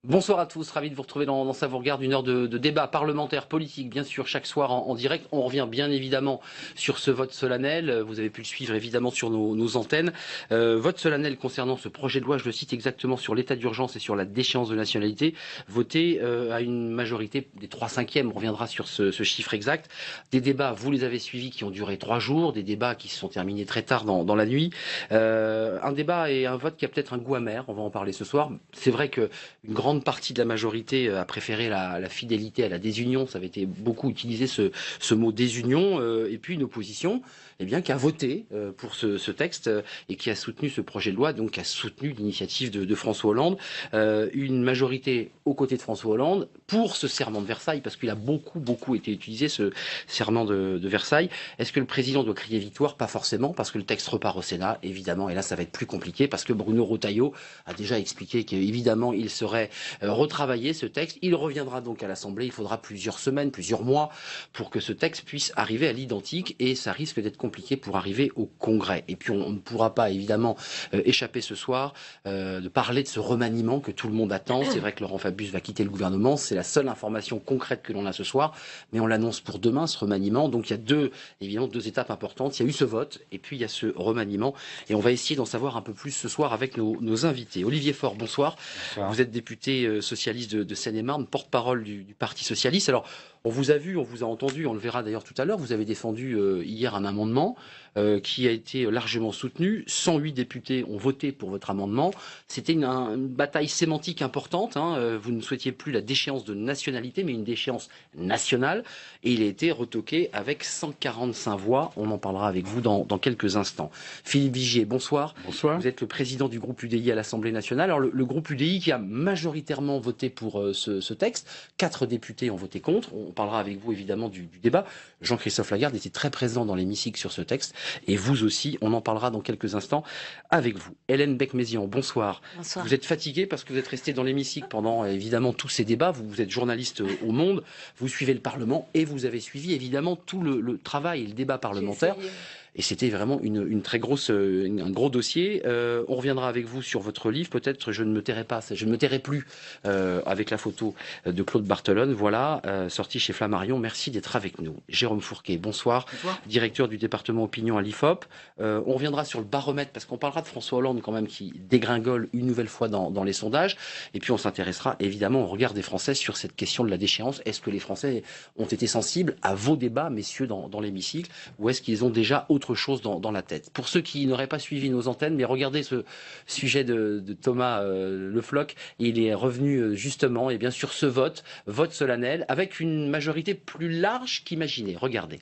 Bonsoir à tous, ravi de vous retrouver dans Ça vous regarde, une heure de débat parlementaire, politique, bien sûr, chaque soir en direct. On revient bien évidemment sur ce vote solennel, vous avez pu le suivre évidemment sur nos antennes. Vote solennel concernant ce projet de loi, je le cite exactement, sur l'état d'urgence et sur la déchéance de nationalité, voté à une majorité des 3/5, on reviendra sur ce chiffre exact. Des débats, vous les avez suivis, qui ont duré 3 jours, des débats qui se sont terminés très tard dans la nuit. Un débat et un vote qui a peut-être un goût amer, on va en parler ce soir. C'est vrai que une grande partie de la majorité a préféré la fidélité à la désunion. Ça avait été beaucoup utilisé ce mot désunion. Et puis une opposition qui a voté pour ce texte et qui a soutenu ce projet de loi, donc qui a soutenu l'initiative de François Hollande. Une majorité aux côtés de François Hollande pour ce serment de Versailles, parce qu'il a beaucoup été utilisé, ce serment de Versailles. Est-ce que le président doit crier victoire? Pas forcément, parce que le texte repart au Sénat, évidemment, et là ça va être plus compliqué, parce que Bruno Retailleau a déjà expliqué qu'évidemment il serait retravaillé ce texte. Il reviendra donc à l'Assemblée. Il faudra plusieurs semaines, plusieurs mois pour que ce texte puisse arriver à l'identique, et ça risque d'être compliqué pour arriver au Congrès. Et puis on ne pourra pas évidemment échapper ce soir de parler de ce remaniement que tout le monde attend. C'est vrai que Laurent Fabius va quitter le gouvernement. C'est la seule information concrète que l'on a ce soir, mais on l'annonce pour demain, ce remaniement. Donc il y a évidemment deux étapes importantes. Il y a eu ce vote et puis il y a ce remaniement, et on va essayer d'en savoir un peu plus ce soir avec nos invités. Olivier Faure, bonsoir. Bonsoir. Vous êtes député socialiste de Seine-et-Marne, porte-parole du Parti socialiste. Alors, on vous a vu, on vous a entendu, on le verra d'ailleurs tout à l'heure. Vous avez défendu hier un amendement qui a été largement soutenu. 108 députés ont voté pour votre amendement. C'était une bataille sémantique importante. Vous ne souhaitiez plus la déchéance de nationalité, mais une déchéance nationale. Et il a été retoqué avec 145 voix. On en parlera avec vous dans quelques instants. Philippe Vigier, bonsoir. Bonsoir. Vous êtes le président du groupe UDI à l'Assemblée nationale. Alors, le groupe UDI qui a majoritairement voté pour ce texte. 4 députés ont voté contre. On parlera avec vous évidemment du débat. Jean-Christophe Lagarde était très présent dans l'hémicycle sur ce texte. Et vous aussi, on en parlera dans quelques instants avec vous. Hélène Becq-Mézian, bonsoir. Bonsoir. Vous êtes fatiguée parce que vous êtes restée dans l'hémicycle pendant évidemment tous ces débats. Vous êtes journaliste au Monde, vous suivez le Parlement et vous avez suivi évidemment tout le travail et le débat parlementaire. Et c'était vraiment un gros dossier. On reviendra avec vous sur votre livre. Peut-être je ne me tairai plus avec la photo de Claude Barthelone. Voilà, sorti chez Flammarion. Merci d'être avec nous. Jérôme Fourquet, bonsoir. Bonsoir. Directeur du département opinion à l'IFOP. On reviendra sur le baromètre parce qu'on parlera de François Hollande quand même qui dégringole une nouvelle fois dans les sondages. Et puis on s'intéressera évidemment au regard des Français sur cette question de la déchéance. Est-ce que les Français ont été sensibles à vos débats, messieurs, dans l'hémicycle, ou est-ce qu'ils ont déjà autre chose dans la tête? Pour ceux qui n'auraient pas suivi nos antennes, mais regardez ce sujet de Thomas Le Floch, il est revenu justement sur ce vote solennel avec une majorité plus large qu'imaginé. Regardez.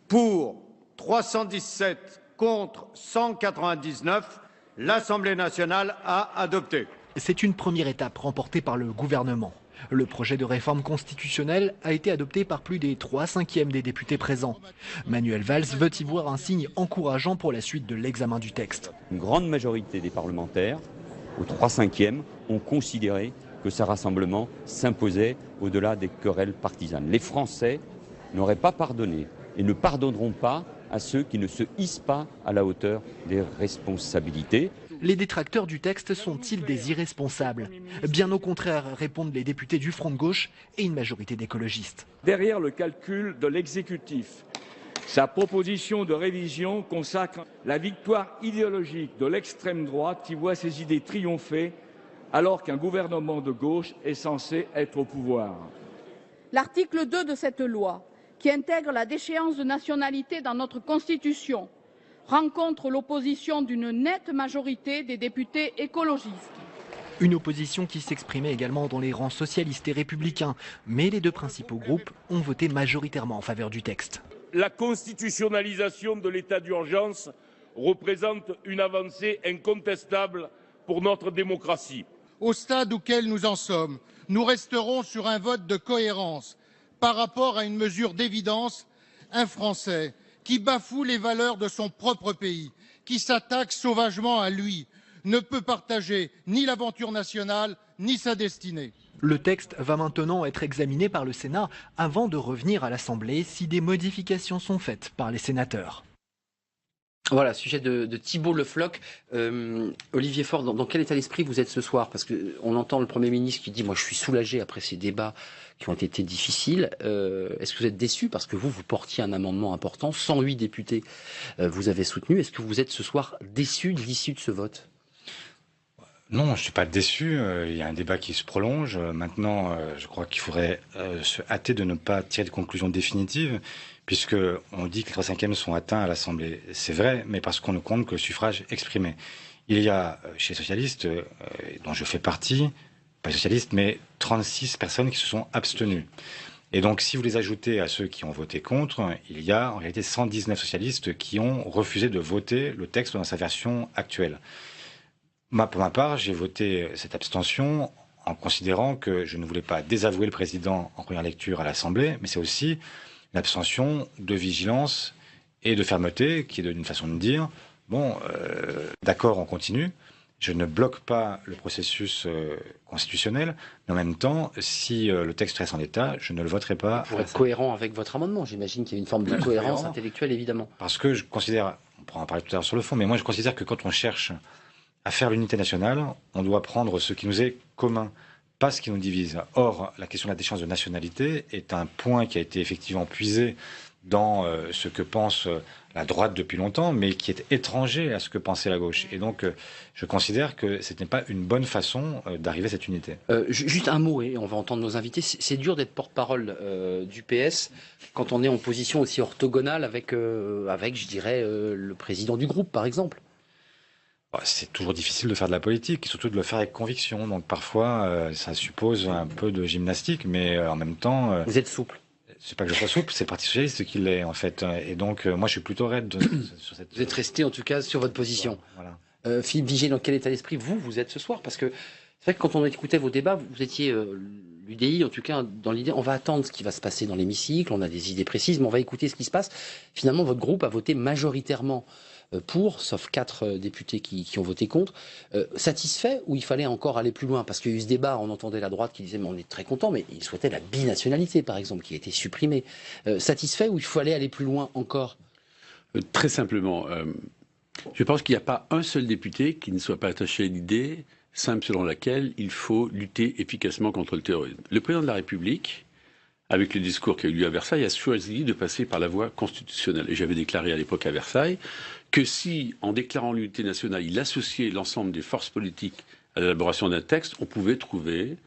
Pour 317 contre 199, l'Assemblée nationale a adopté. C'est une première étape remportée par le gouvernement. Le projet de réforme constitutionnelle a été adopté par plus des 3/5 des députés présents. Manuel Valls veut y voir un signe encourageant pour la suite de l'examen du texte. Une grande majorité des parlementaires, aux 3/5, ont considéré que ce rassemblement s'imposait au-delà des querelles partisanes. Les Français n'auraient pas pardonné et ne pardonneront pas à ceux qui ne se hissent pas à la hauteur des responsabilités. Les détracteurs du texte sont-ils des irresponsables? Bien au contraire, répondent les députés du Front de gauche et une majorité d'écologistes. Derrière le calcul de l'exécutif, sa proposition de révision consacre la victoire idéologique de l'extrême droite qui voit ses idées triompher alors qu'un gouvernement de gauche est censé être au pouvoir. L'article 2 de cette loi, qui intègre la déchéance de nationalité dans notre Constitution, rencontre l'opposition d'une nette majorité des députés écologistes. Une opposition qui s'exprimait également dans les rangs socialistes et républicains. Mais les deux principaux groupes ont voté majoritairement en faveur du texte. La constitutionnalisation de l'état d'urgence représente une avancée incontestable pour notre démocratie. Au stade auquel nous en sommes, nous resterons sur un vote de cohérence par rapport à une mesure d'évidence. Un Français qui bafoue les valeurs de son propre pays, qui s'attaque sauvagement à lui, ne peut partager ni l'aventure nationale, ni sa destinée. Le texte va maintenant être examiné par le Sénat avant de revenir à l'Assemblée si des modifications sont faites par les sénateurs. Voilà, sujet de Thibault Le Floch. Olivier Faure, dans quel état d'esprit vous êtes ce soir? Parce qu'on entend le Premier ministre qui dit « Moi, je suis soulagé après ces débats qui ont été difficiles ». Est-ce que vous êtes déçu? Parce que vous portiez un amendement important, 108 députés vous avez soutenu. Est-ce que vous êtes ce soir déçu de l'issue de ce vote? Non, je ne suis pas déçu. Il y a un débat qui se prolonge. Maintenant, je crois qu'il faudrait se hâter de ne pas tirer de conclusions définitives, puisqu'on dit que les 3/5 sont atteints à l'Assemblée. C'est vrai, mais parce qu'on ne compte que le suffrage exprimé. Il y a, chez les socialistes, dont je fais partie, pas les socialistes, mais 36 personnes qui se sont abstenues. Et donc, si vous les ajoutez à ceux qui ont voté contre, il y a en réalité 119 socialistes qui ont refusé de voter le texte dans sa version actuelle. Pour ma part, j'ai voté cette abstention en considérant que je ne voulais pas désavouer le président en première lecture à l'Assemblée, mais c'est aussi une abstention de vigilance et de fermeté, qui est une façon de dire, bon, d'accord, on continue, je ne bloque pas le processus constitutionnel, mais en même temps, si le texte reste en l'état, je ne le voterai pas. Pour être cohérent avec votre amendement, j'imagine qu'il y a une forme de cohérence intellectuelle, évidemment. Parce que je considère, on pourra en parler tout à l'heure sur le fond, mais moi je considère que quand on cherche à faire l'unité nationale, on doit prendre ce qui nous est commun, pas ce qui nous divise. Or, la question de la déchéance de nationalité est un point qui a été effectivement puisé dans ce que pense la droite depuis longtemps, mais qui est étranger à ce que pensait la gauche. Et donc, je considère que ce n'est pas une bonne façon d'arriver à cette unité. Juste un mot, et on va entendre nos invités. C'est dur d'être porte-parole du PS quand on est en position aussi orthogonale avec je dirais, le président du groupe, par exemple. C'est toujours difficile de faire de la politique, et surtout de le faire avec conviction. Donc parfois, ça suppose un peu de gymnastique, mais en même temps... Vous êtes souple. C'est pas que je sois souple, c'est le Parti Socialiste qui l'est, en fait. Et donc, moi, je suis plutôt raide sur cette... Vous êtes resté, en tout cas, sur votre position. Voilà. Philippe Vigier, dans quel état d'esprit vous êtes ce soir? Parce que c'est vrai que quand on écoutait vos débats, vous étiez l'UDI, en tout cas, dans l'idée, on va attendre ce qui va se passer dans l'hémicycle, on a des idées précises, mais on va écouter ce qui se passe. Finalement, votre groupe a voté majoritairement pour, sauf 4 députés qui ont voté contre. Satisfait ou il fallait encore aller plus loin? Parce qu'il y a eu ce débat, on entendait la droite qui disait mais on est très content, mais il souhaitait la binationalité par exemple, qui a été supprimée. Satisfait ou il fallait aller plus loin encore? Très simplement, je pense qu'il n'y a pas un seul député qui ne soit pas attaché à l'idée simple selon laquelle il faut lutter efficacement contre le terrorisme. Le président de la République, avec le discours qui a eu lieu à Versailles, a choisi de passer par la voie constitutionnelle. Et j'avais déclaré à l'époque à Versailles que si, en déclarant l'unité nationale, il associait l'ensemble des forces politiques à l'élaboration d'un texte, on pouvait trouver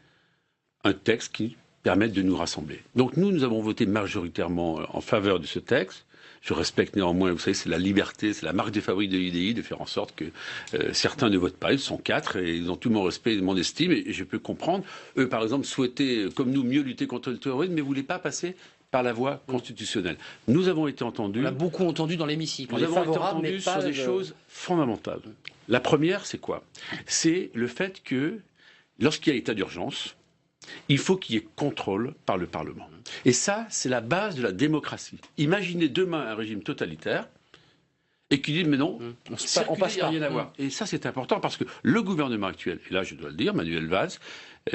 un texte qui permette de nous rassembler. Donc nous avons voté majoritairement en faveur de ce texte. Je respecte néanmoins, vous savez, c'est la liberté, c'est la marque des fabriques de l'UDI de faire en sorte que certains ne votent pas. Ils sont 4 et ils ont tout mon respect et mon estime et je peux comprendre. Eux, par exemple, souhaitaient, comme nous, mieux lutter contre le terrorisme, mais ne voulaient pas passer par la voie constitutionnelle. Nous avons été entendus. On a beaucoup entendu dans l'hémicycle. Nous avons été entendus sur des choses fondamentales. La première, c'est quoi? C'est le fait que, lorsqu'il y a état d'urgence, il faut qu'il y ait contrôle par le Parlement. Et ça, c'est la base de la démocratie. Imaginez demain un régime totalitaire et qui dit mais non, on passe par rien à voir. Et ça, c'est important parce que le gouvernement actuel, et là je dois le dire, Manuel Valls,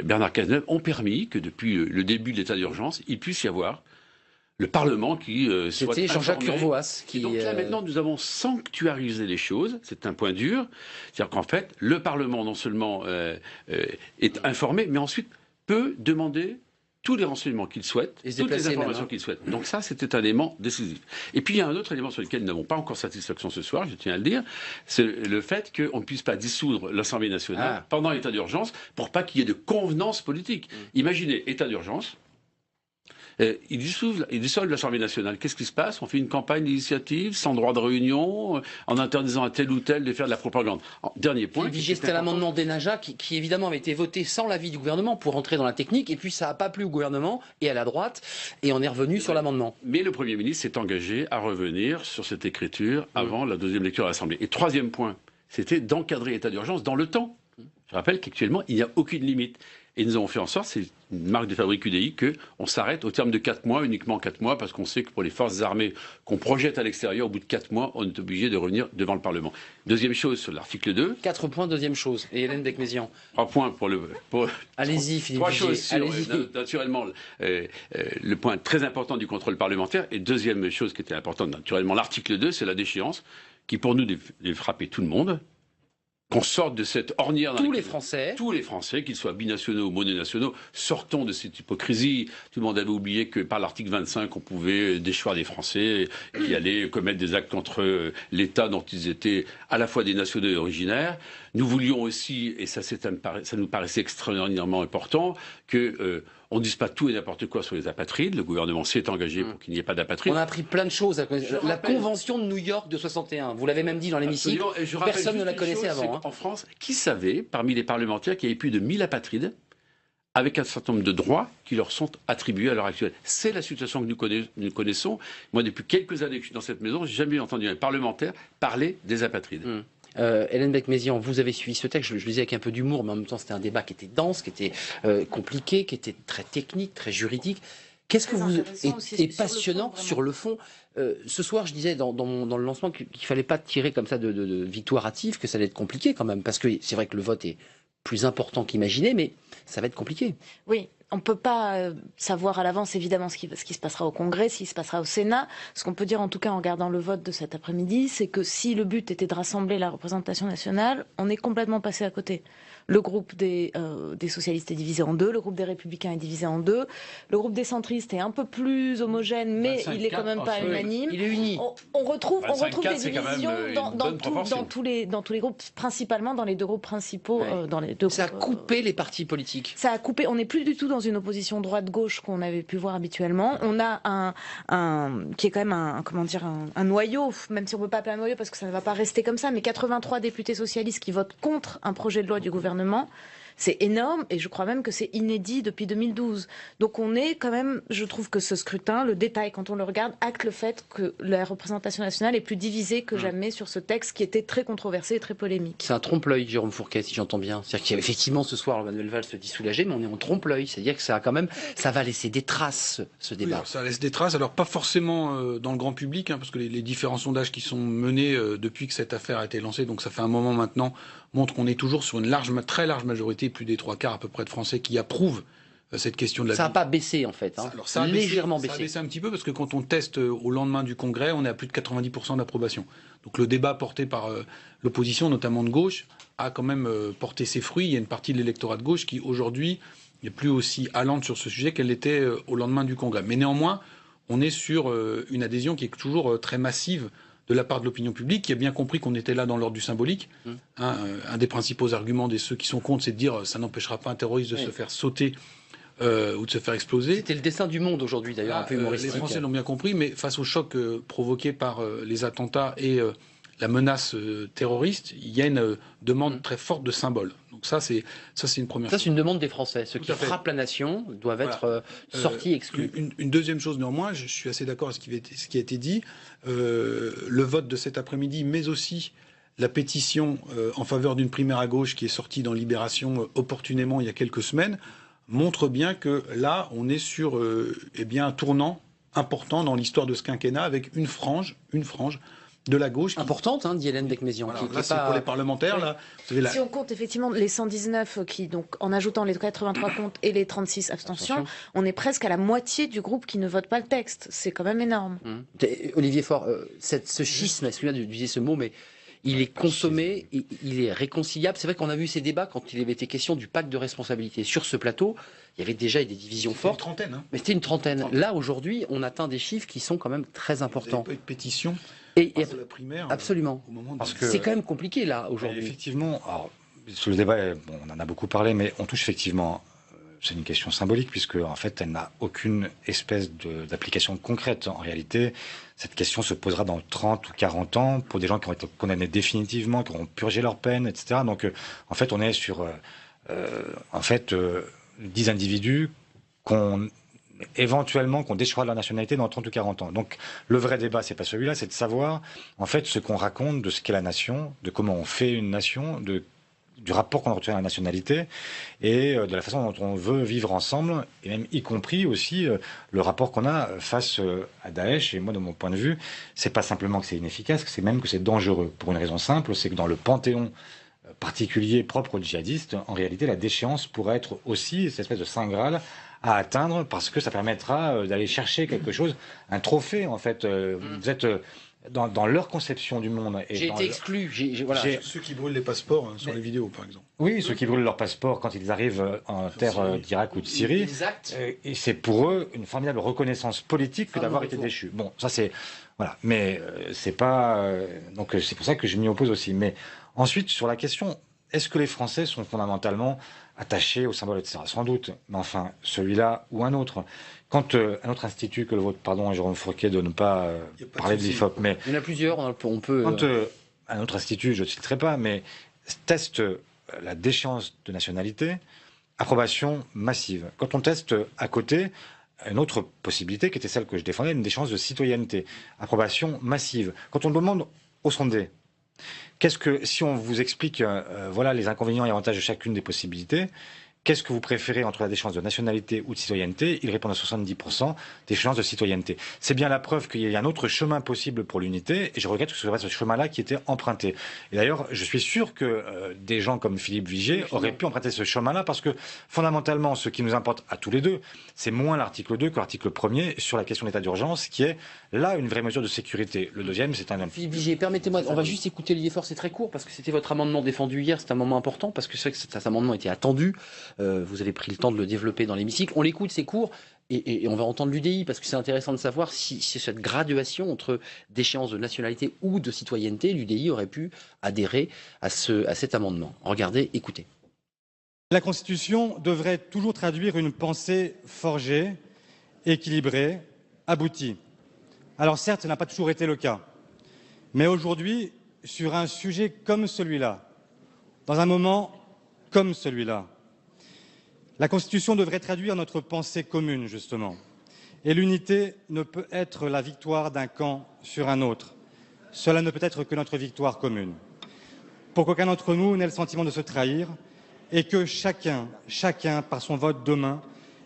Bernard Cazeneuve ont permis que depuis le début de l'état d'urgence, il puisse y avoir le Parlement qui soit C'était Jean-Jacques Urvoas qui... Donc là, maintenant, nous avons sanctuarisé les choses. C'est un point dur. C'est-à-dire qu'en fait, le Parlement, non seulement est informé, mais ensuite peut demander tous les renseignements qu'il souhaite, toutes les informations qu'il souhaite. Donc ça, c'était un élément décisif. Et puis, il y a un autre élément sur lequel nous n'avons pas encore satisfaction ce soir, je tiens à le dire, c'est le fait qu'on ne puisse pas dissoudre l'Assemblée nationale pendant l'état d'urgence pour pas qu'il y ait de convenance politique. Imaginez, état d'urgence, ils dissolvent l'Assemblée nationale. Qu'est-ce qui se passe? On fait une campagne d'initiative sans droit de réunion, en interdisant à tel ou tel de faire de la propagande. Dernier point. C'était l'amendement d'Enaja qui évidemment avait été voté sans l'avis du gouvernement pour entrer dans la technique, et puis ça n'a pas plu au gouvernement et à la droite, et on est revenu sur l'amendement. Mais le Premier ministre s'est engagé à revenir sur cette écriture avant la deuxième lecture à l'Assemblée. Et troisième point, c'était d'encadrer l'état d'urgence dans le temps. Je rappelle qu'actuellement, il n'y a aucune limite. Et nous avons fait en sorte, c'est une marque de fabrique UDI, qu'on s'arrête au terme de 4 mois, uniquement 4 mois, parce qu'on sait que pour les forces armées qu'on projette à l'extérieur, au bout de 4 mois, on est obligé de revenir devant le Parlement. Deuxième chose, sur l'article 2. 4 points, deuxième chose. Et Hélène Becmézian. 3 points pour le... Allez-y, Philippe. 3 choses sur, naturellement, le point très important du contrôle parlementaire. Et deuxième chose qui était importante, naturellement, l'article 2, c'est la déchéance, qui pour nous devait frapper tout le monde. Qu'on sorte de cette ornière... Tous les Français, qu'ils soient binationaux ou mononationaux, sortons de cette hypocrisie. Tout le monde avait oublié que par l'article 25, on pouvait déchoir des Français qui allaient commettre des actes contre l'État dont ils étaient à la fois des nationaux et originaires. Nous voulions aussi, et ça nous paraissait extraordinairement important, que... on ne dise pas tout et n'importe quoi sur les apatrides. Le gouvernement s'est engagé pour qu'il n'y ait pas d'apatrides. On a appris plein de choses. La Convention de New York de 61, vous l'avez même dit dans l'hémicycle, personne ne la connaissait avant. En France, qui savait, parmi les parlementaires, qu'il y avait plus de 1000 apatrides avec un certain nombre de droits qui leur sont attribués à l'heure actuelle. C'est la situation que nous connaissons. Moi, depuis quelques années que je suis dans cette maison, je n'ai jamais entendu un parlementaire parler des apatrides. Hélène Becmézian, vous avez suivi ce texte, je le disais avec un peu d'humour, mais en même temps c'était un débat qui était dense, qui était compliqué, qui était très technique, très juridique. Qu'est-ce que vous est passionnant sur le fond? Ce soir, je disais dans le lancement qu'il ne fallait pas tirer comme ça de victoire hâtive, que ça allait être compliqué quand même, parce que c'est vrai que le vote est plus important qu'imaginé, mais ça va être compliqué. Oui. On ne peut pas savoir à l'avance, évidemment, ce qui se passera au Congrès, ce qui se passera au Sénat. Ce qu'on peut dire, en tout cas, en regardant le vote de cet après-midi, c'est que si le but était de rassembler la représentation nationale, on est complètement passé à côté. Le groupe des socialistes est divisé en deux, le groupe des républicains est divisé en deux, le groupe des centristes est un peu plus homogène, mais il est quand même pas unanime. Il est uni. On retrouve des divisions dans tous les groupes, principalement dans les deux groupes principaux. Ça a coupé les partis politiques. Ça a coupé. On n'est plus du tout dans une opposition droite-gauche qu'on avait pu voir habituellement. On a qui est quand même un noyau, même si on ne peut pas appeler un noyau parce que ça ne va pas rester comme ça, mais 83 députés socialistes qui votent contre un projet de loi du gouvernement. C'est énorme et je crois même que c'est inédit depuis 2012. Donc on est quand même, je trouve que ce scrutin, le détail quand on le regarde, acte le fait que la représentation nationale est plus divisée que jamais sur ce texte qui était très controversé et très polémique. C'est un trompe-l'œil, Jérôme Fourquet, si j'entends bien. C'est-à-dire qu'effectivement ce soir, Manuel Valls se dit soulagé, mais on est en trompe-l'œil. C'est-à-dire que ça va laisser des traces, ce débat. Oui, ça laisse des traces, alors pas forcément dans le grand public, parce que les différents sondages qui sont menés depuis que cette affaire a été lancée, donc ça fait un moment maintenant, montrent qu'on est toujours sur une très large majorité, plus des 3/4 à peu près de Français qui approuvent cette question de la... Ça n'a pas baissé en fait, Alors, ça a légèrement baissé. Ça a baissé un petit peu parce que quand on teste au lendemain du Congrès, on est à plus de 90% d'approbation. Donc le débat porté par l'opposition, notamment de gauche, a quand même porté ses fruits. Il y a une partie de l'électorat de gauche qui aujourd'hui n'est plus aussi allante sur ce sujet qu'elle l'était au lendemain du Congrès. Mais néanmoins, on est sur une adhésion qui est toujours très massive de la part de l'opinion publique, qui a bien compris qu'on était là dans l'ordre du symbolique. Un des principaux arguments de ceux qui sont contre, c'est de dire ça n'empêchera pas un terroriste de se faire sauter ou de se faire exploser. C'était le dessin du monde aujourd'hui, d'ailleurs, un peu humoristique. Les Français l'ont bien compris, mais face au choc provoqué par les attentats et la menace terroriste, il y a une demande très forte de symboles. Donc ça, c'est une première chose. Ça, c'est une demande des Français. Ceux qui frappent la nation doivent être sortis, exclus. Une deuxième chose, néanmoins, je suis assez d'accord avec ce qui a été dit. Le vote de cet après-midi, mais aussi la pétition en faveur d'une primaire à gauche qui est sortie dans Libération opportunément il y a quelques semaines, montre bien que là, on est sur un tournant important dans l'histoire de ce quinquennat avec une frange de la gauche. Importante, dit Hélène Becmézian. Voilà, là, c'est pour les parlementaires. Là, si on compte effectivement les 119 qui, donc, en ajoutant les 83 comptes et les 36 abstentions, on est presque à la moitié du groupe qui ne vote pas le texte. C'est quand même énorme. Olivier Faure, ce schisme, excusez-moi d'utiliser ce mot, mais il est consommé, il est réconciliable. C'est vrai qu'on a vu ces débats quand il avait été question du pacte de responsabilité. Sur ce plateau, il y avait déjà des divisions fortes. C'était une trentaine. Mais c'était une trentaine. Là, aujourd'hui, on atteint des chiffres qui sont quand même très importants. Il y a pas eu de pétition. Et la primaire, absolument. Parce que c'est quand même compliqué là aujourd'hui. Effectivement, alors, sur le débat, on en a beaucoup parlé, mais on touche effectivement. C'est une question symbolique puisque en fait, elle n'a aucune espèce d'application concrète. En réalité, cette question se posera dans 30 ou 40 ans pour des gens qui ont été condamnés définitivement, qui auront purgé leur peine, etc. Donc, en fait, on est sur 10 individus éventuellement qu'on déchoira de la nationalité dans 30 ou 40 ans. Donc le vrai débat, c'est pas celui-là, c'est de savoir en fait ce qu'on raconte de ce qu'est la nation, de comment on fait une nation, de du rapport qu'on retient à la nationalité et de la façon dont on veut vivre ensemble, et même y compris aussi le rapport qu'on a face à Daesh. Et moi, de mon point de vue, c'est pas simplement que c'est inefficace, c'est même que c'est dangereux. Pour une raison simple, c'est que dans le panthéon particulier propre aux djihadistes, en réalité, la déchéance pourrait être aussi cette espèce de saint graal à atteindre, parce que ça permettra d'aller chercher quelque chose, un trophée en fait. Vous êtes dans leur conception du monde. J'ai été exclu. Voilà. Ceux qui brûlent les passeports sur les vidéos, par exemple. Oui, ceux qui brûlent leurs passeports quand ils arrivent en terre d'Irak ou de Syrie. Et c'est pour eux une formidable reconnaissance politique que d'avoir été déchus. Bon, ça c'est... Voilà. Mais c'est pas... donc c'est pour ça que je m'y oppose aussi. Mais ensuite, sur la question, est-ce que les Français sont fondamentalement attachés au symbole, etc. Sans doute. Mais enfin, celui-là ou un autre. Quand un autre institut que le vôtre, pardon, Jérôme Fourquet, de ne pas parler de l'IFOP, mais... Il y en a plusieurs, on peut... Quand un autre institut, je ne citerai pas, mais teste la déchéance de nationalité, approbation massive. Quand on teste à côté une autre possibilité, qui était celle que je défendais, une déchéance de citoyenneté, approbation massive. Quand on demande aux sondés, qu'est-ce que, si on vous explique, voilà les inconvénients et avantages de chacune des possibilités, qu'est-ce que vous préférez entre la déchéance de nationalité ou de citoyenneté? Ils répondent à 70% déchéance de citoyenneté. C'est bien la preuve qu'il y a un autre chemin possible pour l'unité, et je regrette que ce soit ce chemin-là qui était emprunté. Et d'ailleurs, je suis sûr que des gens comme Philippe Vigier auraient pu emprunter ce chemin-là, parce que fondamentalement, ce qui nous importe à tous les deux, c'est moins l'article 2 que l'article 1er sur la question de l'état d'urgence, qui est là une vraie mesure de sécurité. Le deuxième, c'est un... Philippe Vigier, permettez-moi, on va juste écouter Olivier Faure, c'est très court, parce que c'était votre amendement défendu hier, c'est un moment important, parce que c'est vrai que cet amendement était attendu. Vous avez pris le temps de le développer dans l'hémicycle. On l'écoute, c'est court, et on va entendre l'UDI, parce que c'est intéressant de savoir si cette graduation entre déchéance de nationalité ou de citoyenneté, l'UDI aurait pu adhérer à cet amendement. Regardez, écoutez. La Constitution devrait toujours traduire une pensée forgée, équilibrée, aboutie. Alors certes, ça n'a pas toujours été le cas. Mais aujourd'hui, sur un sujet comme celui-là, dans un moment comme celui-là, la Constitution devrait traduire notre pensée commune, justement. Et l'unité ne peut être la victoire d'un camp sur un autre. Cela ne peut être que notre victoire commune. Pour qu'aucun d'entre nous n'ait le sentiment de se trahir et que chacun, par son vote demain,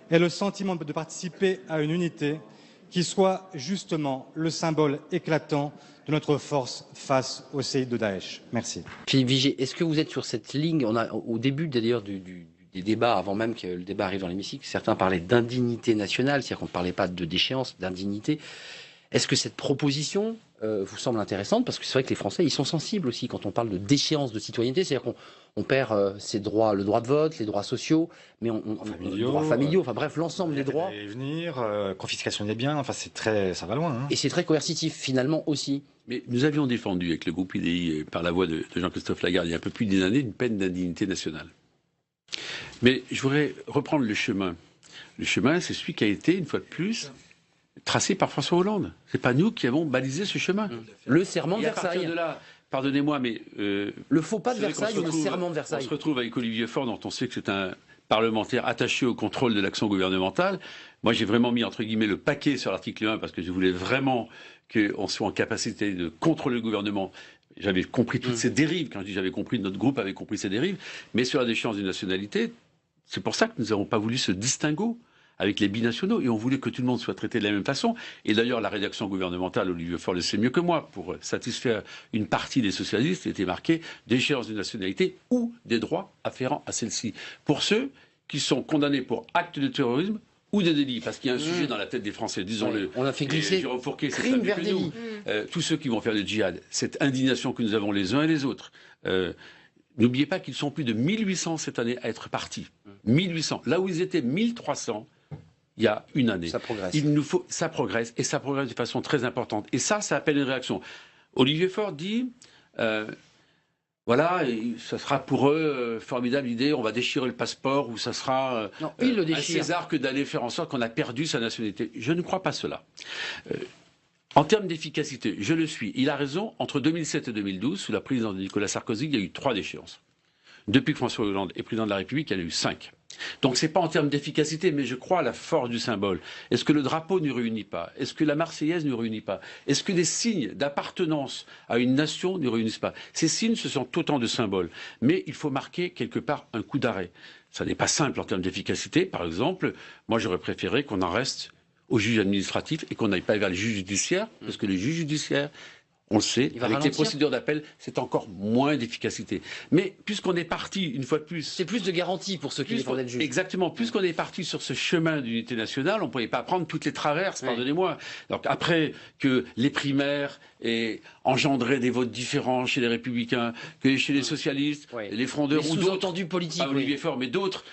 ait le sentiment de participer à une unité qui soit justement le symbole éclatant de notre force face au séisme de Daesh. Merci. Philippe Vigier, est-ce que vous êtes sur cette ligne? On a, au début d'ailleurs des débats, avant même que le débat arrive dans l'hémicycle, certains parlaient d'indignité nationale, c'est-à-dire qu'on ne parlait pas de déchéance, d'indignité. Est-ce que cette proposition vous semble intéressante? Parce que c'est vrai que les Français, ils sont sensibles aussi quand on parle de déchéance de citoyenneté, c'est-à-dire qu'on perd ses droits, le droit de vote, les droits sociaux, mais les droits familiaux, enfin bref, l'ensemble des droits. Et venir, confiscation des biens, enfin c'est très, ça va loin. Hein. Et c'est très coercitif finalement aussi. Mais nous avions défendu avec le groupe IDI, par la voix de Jean-Christophe Lagarde, il y a un peu plus d'une année, une peine d'indignité nationale. Mais je voudrais reprendre le chemin. Le chemin, c'est celui qui a été, une fois de plus, tracé par François Hollande. C'est pas nous qui avons balisé ce chemin. Le serment de Versailles. À partir de là, pardonnez-moi, mais... le faux pas de Versailles ou le serment de Versailles? On se retrouve avec Olivier Faure, dont on sait que c'est un parlementaire attaché au contrôle de l'action gouvernementale. Moi, j'ai vraiment mis, entre guillemets, le paquet sur l'article 1, parce que je voulais vraiment qu'on soit en capacité de contrôler le gouvernement. J'avais compris toutes ces dérives. Quand je dis j'avais compris, notre groupe avait compris ces dérives. Mais sur la déchéance des nationalités, c'est pour ça que nous n'avons pas voulu ce distinguo avec les binationaux. Et on voulait que tout le monde soit traité de la même façon. Et d'ailleurs, la rédaction gouvernementale, Olivier Faure le sait mieux que moi, pour satisfaire une partie des socialistes, était marqué déchéance de nationalité ou des droits afférents à celle-ci. Pour ceux qui sont condamnés pour actes de terrorisme ou des délits, parce qu'il y a un sujet dans la tête des Français, disons-le. On a fait glisser Jérôme Fourquet, c'est crime vers délit. Tous ceux qui vont faire le djihad, cette indignation que nous avons les uns et les autres. N'oubliez pas qu'ils sont plus de 1800 cette année à être partis. 1800. Là où ils étaient 1300 il y a une année. Ça progresse. Il nous faut, ça progresse, et ça progresse de façon très importante. Et ça appelle une réaction. Olivier Faure dit... voilà, et ça sera pour eux formidable idée, on va déchirer le passeport, ou ça sera un César que d'aller faire en sorte qu'on a perdu sa nationalité. Je ne crois pas cela. En termes d'efficacité, je le suis. Il a raison, entre 2007 et 2012, sous la présidence de Nicolas Sarkozy, il y a eu 3 déchéances. Depuis que François Hollande est président de la République, il y en a eu 5. Donc c'est pas en termes d'efficacité, mais je crois à la force du symbole. Est-ce que le drapeau ne réunit pas? Est-ce que la Marseillaise ne réunit pas? Est-ce que des signes d'appartenance à une nation ne réunissent pas? Ces signes, ce sont autant de symboles. Mais il faut marquer quelque part un coup d'arrêt. Ça n'est pas simple en termes d'efficacité. Par exemple, moi j'aurais préféré qu'on en reste au juge administratif et qu'on n'aille pas vers les juges judiciaires, parce que les juges judiciaires, on le sait, avec les procédures d'appel, c'est encore moins d'efficacité. Mais puisqu'on est parti, une fois de plus... C'est plus de garantie pour ceux qui défendaient le juge. Exactement. Puisqu'on est parti sur ce chemin d'unité nationale, on ne pouvait pas prendre toutes les traverses, pardonnez-moi. Donc après que les primaires aient engendré des votes différents chez les Républicains, que chez les socialistes, les frondeurs ou d'autres... politiques, pas Olivier Faure, mais d'autres...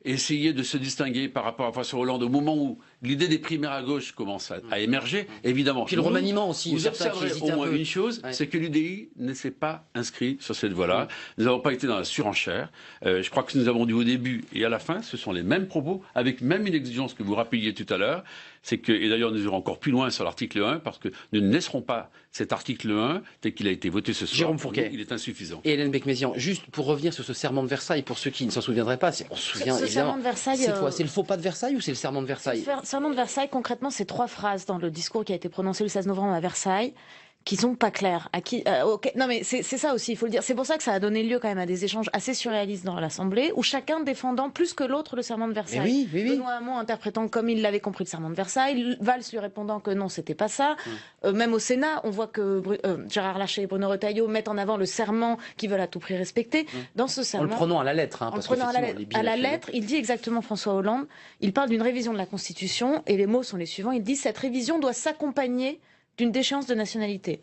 essayer de se distinguer par rapport à François Hollande au moment où l'idée des primaires à gauche commence à émerger, évidemment. Puis le remaniement aussi. Vous observerez au moins une chose, c'est que l'UDI ne s'est pas inscrit sur cette voie-là. Nous n'avons pas été dans la surenchère. Je crois que nous avons dit au début et à la fin, ce sont les mêmes propos, avec même une exigence que vous rappeliez tout à l'heure. C'est que, et d'ailleurs nous irons encore plus loin sur l'article 1, parce que nous ne laisserons pas cet article 1 tel qu'il a été voté ce soir. Jérôme Fourquet. Il est insuffisant. Et Hélène Becmézian, juste pour revenir sur ce serment de Versailles, pour ceux qui ne s'en souviendraient pas, on se souvient évidemment. Serment de Versailles, c'est quoi? C'est le faux pas de Versailles ou c'est le serment de Versailles? Le serment de Versailles, concrètement, c'est 3 phrases dans le discours qui a été prononcé le 16 novembre à Versailles, qui sont pas claires. Non mais c'est ça aussi, il faut le dire. C'est pour ça que ça a donné lieu quand même à des échanges assez surréalistes dans l'Assemblée, où chacun défendant plus que l'autre le serment de Versailles. Benoît Hamon interprétant comme il l'avait compris le serment de Versailles, Valls lui répondant que non, c'était pas ça. Même au Sénat, on voit que Gérard Larcher et Bruno Retailleau mettent en avant le serment qu'ils veulent à tout prix respecter. Dans ce serment, en le prenant à la lettre, en le prenant à la lettre, il dit exactement François Hollande. Il parle d'une révision de la Constitution et les mots sont les suivants. Il dit cette révision doit s'accompagner d'une déchéance de nationalité.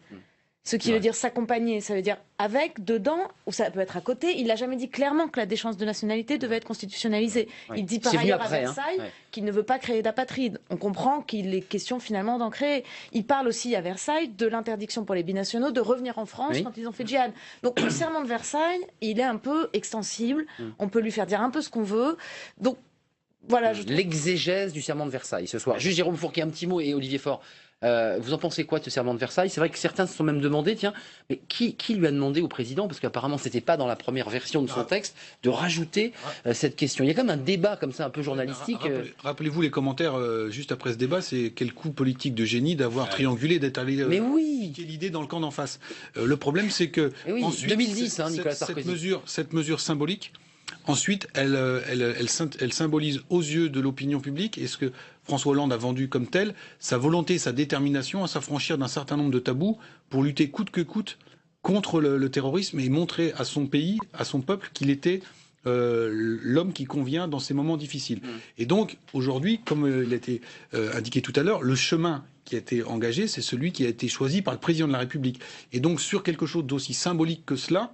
Ce qui veut dire s'accompagner, ça veut dire avec, dedans, ou ça peut être à côté. Il n'a jamais dit clairement que la déchéance de nationalité devait être constitutionnalisée. Il dit par ailleurs à Versailles qu'il ne veut pas créer d'apatrides. On comprend qu'il est question finalement d'en créer. Il parle aussi à Versailles de l'interdiction pour les binationaux de revenir en France quand ils ont fait djihad. Donc le serment de Versailles, il est un peu extensible. On peut lui faire dire un peu ce qu'on veut. Donc voilà. L'exégèse du serment de Versailles ce soir. Juste Jérôme Fourquet, un petit mot, et Olivier Faure. Vous en pensez quoi de ce serment de Versailles? C'est vrai que certains se sont même demandé, tiens, mais qui lui a demandé au président, parce qu'apparemment c'était pas dans la première version de son texte, de rajouter cette question. Il y a quand même un débat comme ça, un peu journalistique. Rappelez-vous les commentaires juste après ce débat, c'est quel coup politique de génie d'avoir triangulé, d'être allé piquer l'idée dans le camp d'en face. Le problème, c'est que ensuite, 2010, Nicolas Sarkozy. Cette mesure symbolique. Ensuite, elle symbolise aux yeux de l'opinion publique, et ce que François Hollande a vendu comme tel, sa volonté, sa détermination à s'affranchir d'un certain nombre de tabous pour lutter coûte que coûte contre le terrorisme et montrer à son pays, à son peuple, qu'il était l'homme qui convient dans ces moments difficiles. Et donc, aujourd'hui, comme il a été indiqué tout à l'heure, le chemin qui a été engagé, c'est celui qui a été choisi par le président de la République. Et donc, sur quelque chose d'aussi symbolique que cela,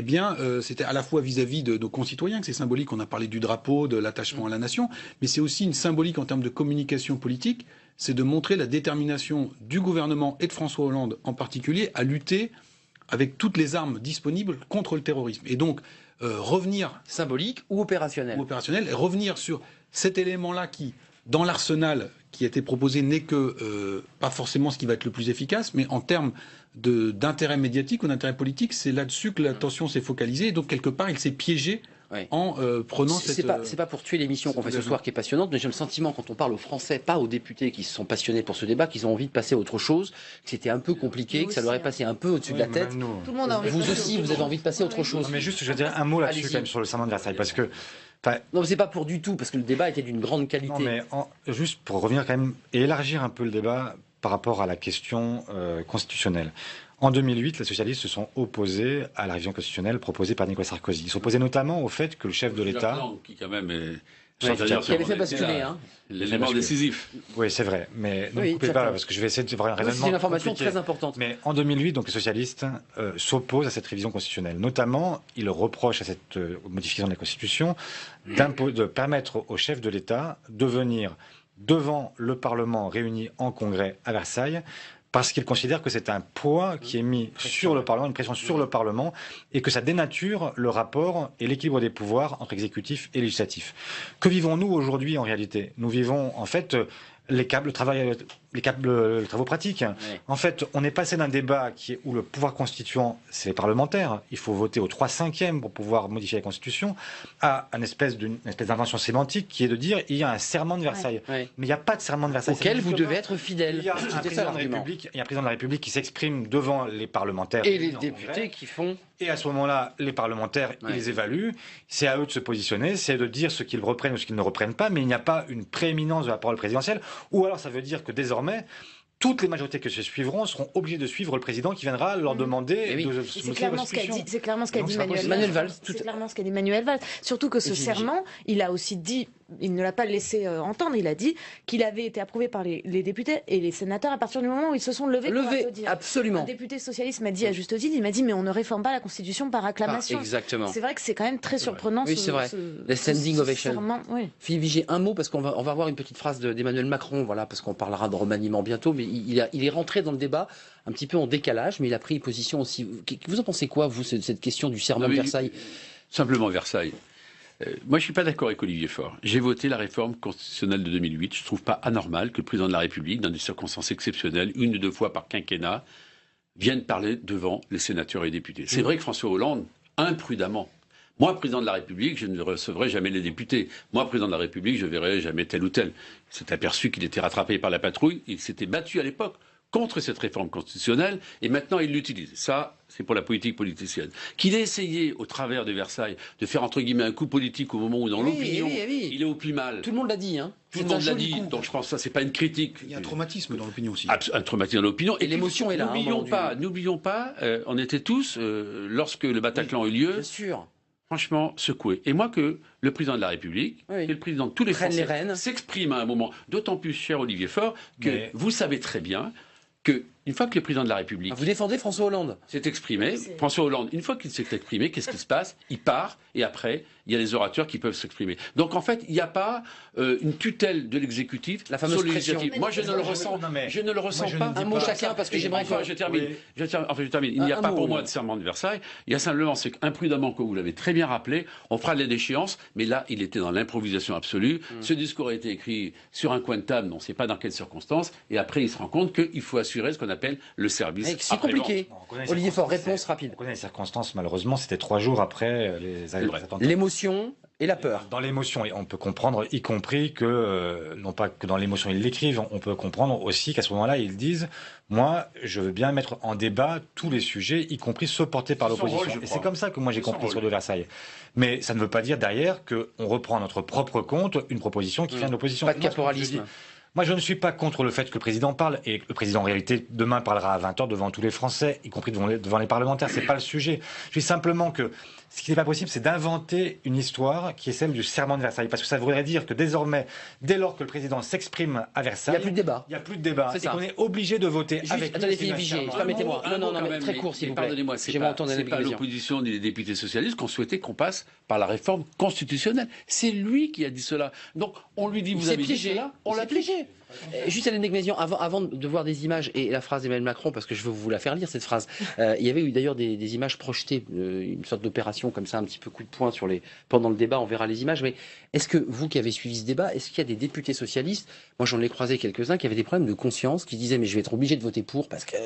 eh bien, c'était à la fois vis-à-vis de nos concitoyens que c'est symbolique. On a parlé du drapeau, de l'attachement à la nation, mais c'est aussi une symbolique en termes de communication politique. C'est de montrer la détermination du gouvernement et de François Hollande en particulier à lutter avec toutes les armes disponibles contre le terrorisme. Et donc, revenir... Symbolique ou opérationnel. Et revenir sur cet élément-là qui, dans l'arsenal qui a été proposé, n'est que pas forcément ce qui va être le plus efficace, mais en termes d'intérêt médiatique ou d'intérêt politique, c'est là-dessus que l'attention s'est focalisée. Et donc, quelque part, il s'est piégé en prenant cette... C'est pas pour tuer l'émission qu'on fait ce soir qui est passionnante, mais j'ai le sentiment, quand on parle aux Français, pas aux députés qui se sont passionnés pour ce débat, qu'ils ont envie de passer à autre chose, que c'était un peu compliqué, que ça leur est passé un peu au-dessus de la tête. Tout le monde a envie vous aussi, vous avez envie de passer à autre chose. Non, mais juste, je veux dire un mot là-dessus quand même sur le serment de Versailles, parce que... Non, c'est pas pour du tout, parce que le débat était d'une grande qualité. Non, mais juste pour revenir quand même et élargir un peu le débat par rapport à la question constitutionnelle. En 2008, les socialistes se sont opposés à la révision constitutionnelle proposée par Nicolas Sarkozy. Ils s'opposaient notamment au fait que le chef de l'État... qui quand même est... qui avait fait basculer, l'élément décisif. Oui, c'est vrai, mais ne me coupez pas, parce que je vais essayer de faire un raisonnement. C'est une information très importante. Mais en 2008, donc, les socialistes s'opposent à cette révision constitutionnelle. Notamment, ils reprochent à cette modification de la Constitution de permettre au chef de l'État de venir devant le Parlement réuni en congrès à Versailles, parce qu'ils considèrent que c'est un poids qui est mis sur le Parlement, une pression sur le Parlement, et que ça dénature le rapport et l'équilibre des pouvoirs entre exécutif et législatif. Que vivons-nous aujourd'hui en réalité? Nous vivons en fait le travail les travaux pratiques. Ouais. En fait, on est passé d'un débat où le pouvoir constituant, c'est les parlementaires, il faut voter au 3/5 pour pouvoir modifier la Constitution, à une espèce d'invention sémantique qui est de dire il y a un serment de Versailles. Ouais. Mais il n'y a pas de serment de Versailles. Auquel vous devez être fidèle. Il y a un président de la République qui s'exprime devant les parlementaires. Et les députés qui font... Et à ce moment-là, les parlementaires, ils les évaluent. C'est à eux de se positionner, c'est de dire ce qu'ils reprennent ou ce qu'ils ne reprennent pas, mais il n'y a pas une prééminence de la parole présidentielle. Ou alors ça veut dire que désormais, toutes les majorités que se suivront seront obligées de suivre le président qui viendra leur demander de se c'est clairement ce qu'a dit Manuel Valls. C'est clairement ce qu'a dit Manuel Valls. Surtout que ce serment, il a aussi dit, il ne l'a pas laissé entendre, il a dit qu'il avait été approuvé par les députés et les sénateurs à partir du moment où ils se sont levés pour applaudir. Absolument. Un député socialiste m'a dit à juste titre, il m'a dit mais on ne réforme pas la Constitution par acclamation. Exactement. C'est vrai que c'est quand même très surprenant. Oui, c'est vrai. Les standing ovation. Philippe Vigier, un mot parce qu'on va avoir une petite phrase d'Emmanuel Macron, voilà, parce qu'on parlera de remaniement bientôt, mais il est rentré dans le débat un petit peu en décalage, mais il a pris position aussi. Vous en pensez quoi, vous, cette question du serment de Versailles? Simplement Versailles. Moi, je suis pas d'accord avec Olivier Faure. J'ai voté la réforme constitutionnelle de 2008. Je trouve pas anormal que le président de la République, dans des circonstances exceptionnelles, 1 ou 2 fois par quinquennat, vienne parler devant les sénateurs et députés. C'est vrai que François Hollande, imprudemment, moi, président de la République, je ne recevrai jamais les députés. Moi, président de la République, je verrai jamais tel ou tel. Il s'est aperçu qu'il était rattrapé par la patrouille. Il s'était battu à l'époque contre cette réforme constitutionnelle et maintenant il l'utilise. Ça, c'est pour la politique politicienne. Qu'il ait essayé, au travers de Versailles, de faire entre guillemets un coup politique au moment où dans l'opinion, il est au plus mal. Tout le monde l'a dit, hein. Tout le monde l'a dit, donc je pense que ça, c'est pas une critique. Il y a un traumatisme dans l'opinion aussi. Un traumatisme dans l'opinion. Et l'émotion est là. N'oublions pas, on était tous, lorsque le Bataclan a eu lieu, bien sûr, franchement secoués. Et moi que le président de la République et le président de tous les Français s'expriment à un moment, d'autant plus, cher Olivier Faure, que vous savez très bien qu'une fois que le président de la République... Vous défendez François Hollande. ...s'est exprimé, François Hollande, une fois qu'il s'est exprimé, qu'est-ce qui se passe? Il part, et après, il y a les orateurs qui peuvent s'exprimer. Donc en fait, il n'y a pas une tutelle de l'exécutif sur le législatif. Moi, je ne le ressens pas. Un mot chacun, parce que j'aimerais... Je termine. Il n'y a pas pour moi de serment de Versailles. Il y a simplement, c'est qu'imprudemment, comme vous l'avez très bien rappelé, on fera les déchéances, mais là, il était dans l'improvisation absolue. Ce discours a été écrit sur un coin de table, on ne sait pas dans quelles circonstances, et après, il se rend compte qu'il faut assurer ce qu'on appelle le service. C'est compliqué. Olivier Faure, réponse rapide. On connaît les circonstances, malheureusement, c'était 3 jours après les attentats. L'émotion et la peur. Dans l'émotion, on peut comprendre, y compris que, non pas que dans l'émotion ils l'écrivent, on peut comprendre aussi qu'à ce moment-là, ils disent « Moi, je veux bien mettre en débat tous les sujets, y compris ceux portés par l'opposition. » Et c'est comme ça que moi j'ai compris sur de Versailles. Mais ça ne veut pas dire derrière qu'on reprend à notre propre compte une proposition qui vient de l'opposition. Pas de caporalisme. Moi, je ne suis pas contre le fait que le président parle, et le président, en réalité, demain parlera à 20h devant tous les Français, y compris devant les parlementaires. C'est pas le sujet. Je dis simplement que ce qui n'est pas possible, c'est d'inventer une histoire qui est celle du serment de Versailles. Parce que ça voudrait dire que désormais, dès lors que le président s'exprime à Versailles, il n'y a plus de débat. Il n'y a plus de débat. Et qu'on est obligé de voter avec Attendez, Philippe Vigier, permettez-moi. Non, mais très court, s'il vous plaît. Pardonnez-moi, c'est pas l'opposition des députés socialistes qu'on souhaitait qu'on passe par la réforme constitutionnelle. C'est lui qui a dit cela. Donc, on lui dit, vous avez dit cela, on l'a piégé. Juste Hélène Decmézian, avant de voir des images et la phrase d'Emmanuel Macron, parce que je veux vous la faire lire cette phrase, il y avait eu d'ailleurs des images projetées, une sorte d'opération comme ça, un petit peu coup de poing pendant le débat, on verra les images, mais est-ce que vous qui avez suivi ce débat, est-ce qu'il y a des députés socialistes, moi j'en ai croisé quelques-uns, qui avaient des problèmes de conscience, qui disaient mais je vais être obligé de voter pour, parce que,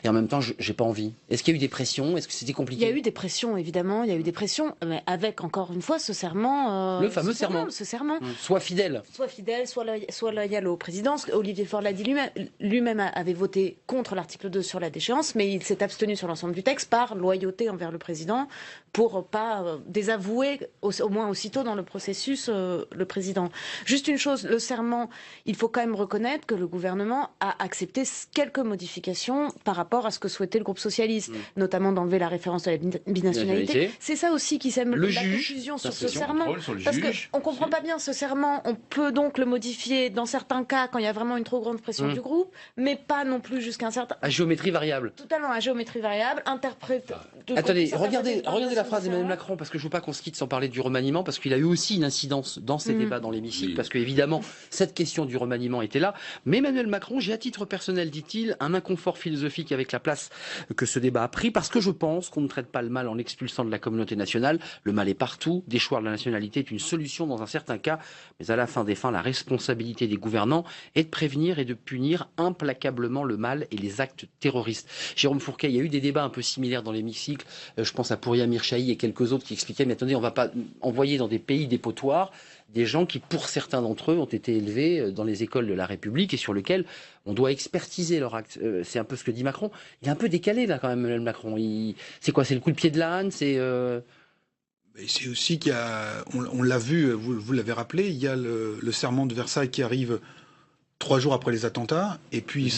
et en même temps j'ai pas envie. Est-ce qu'il y a eu des pressions? Est-ce que c'était compliqué? Il y a eu des pressions, évidemment, il y a eu des pressions, mais avec encore une fois ce serment. Le fameux serment. Ce serment. Soit fidèle. Soit fidèle, soit loyal au président. Olivier Faure l'a dit lui-même avait voté contre l'article 2 sur la déchéance, mais il s'est abstenu sur l'ensemble du texte par loyauté envers le président pour pas désavouer au moins aussitôt dans le processus le président. Juste une chose, le serment, il faut quand même reconnaître que le gouvernement a accepté quelques modifications par rapport à ce que souhaitait le groupe socialiste, notamment d'enlever la référence à la binationalité. C'est ça aussi qui sème la confusion sur ce serment. Parce qu'on ne comprend pas bien ce serment, on peut donc le modifier dans certains cas quand il y a vraiment une trop grande pression du groupe, mais pas non plus jusqu'à un certain... À géométrie variable. Totalement à géométrie variable, Attendez, regardez la phrase d'Emmanuel Macron, parce que je ne veux pas qu'on se quitte sans parler du remaniement, parce qu'il a eu aussi une incidence dans ces débats dans l'hémicycle, parce que évidemment cette question du remaniement était là. Mais Emmanuel Macron, j'ai à titre personnel, dit-il, un inconfort philosophique avec la place que ce débat a pris, parce que je pense qu'on ne traite pas le mal en l'expulsant de la communauté nationale. Le mal est partout. Déchoir de la nationalité est une solution dans un certain cas, mais à la fin des fins, la responsabilité des gouvernants gouvernement est de prévenir et de punir implacablement le mal et les actes terroristes. Jérôme Fourquet, il y a eu des débats un peu similaires dans l'hémicycle. Je pense à Pouria Mirchahi et quelques autres qui expliquaient, mais attendez, on ne va pas envoyer dans des pays dépotoirs des gens qui, pour certains d'entre eux, ont été élevés dans les écoles de la République et sur lesquels on doit expertiser leur acte. C'est un peu ce que dit Macron. Il est un peu décalé, là, quand même, Emmanuel Macron. C'est quoi? C'est le coup de pied de l'âne? C'est aussi qu'il y a, on l'a vu, vous l'avez rappelé, il y a le serment de Versailles qui arrive 3 jours après les attentats, et puis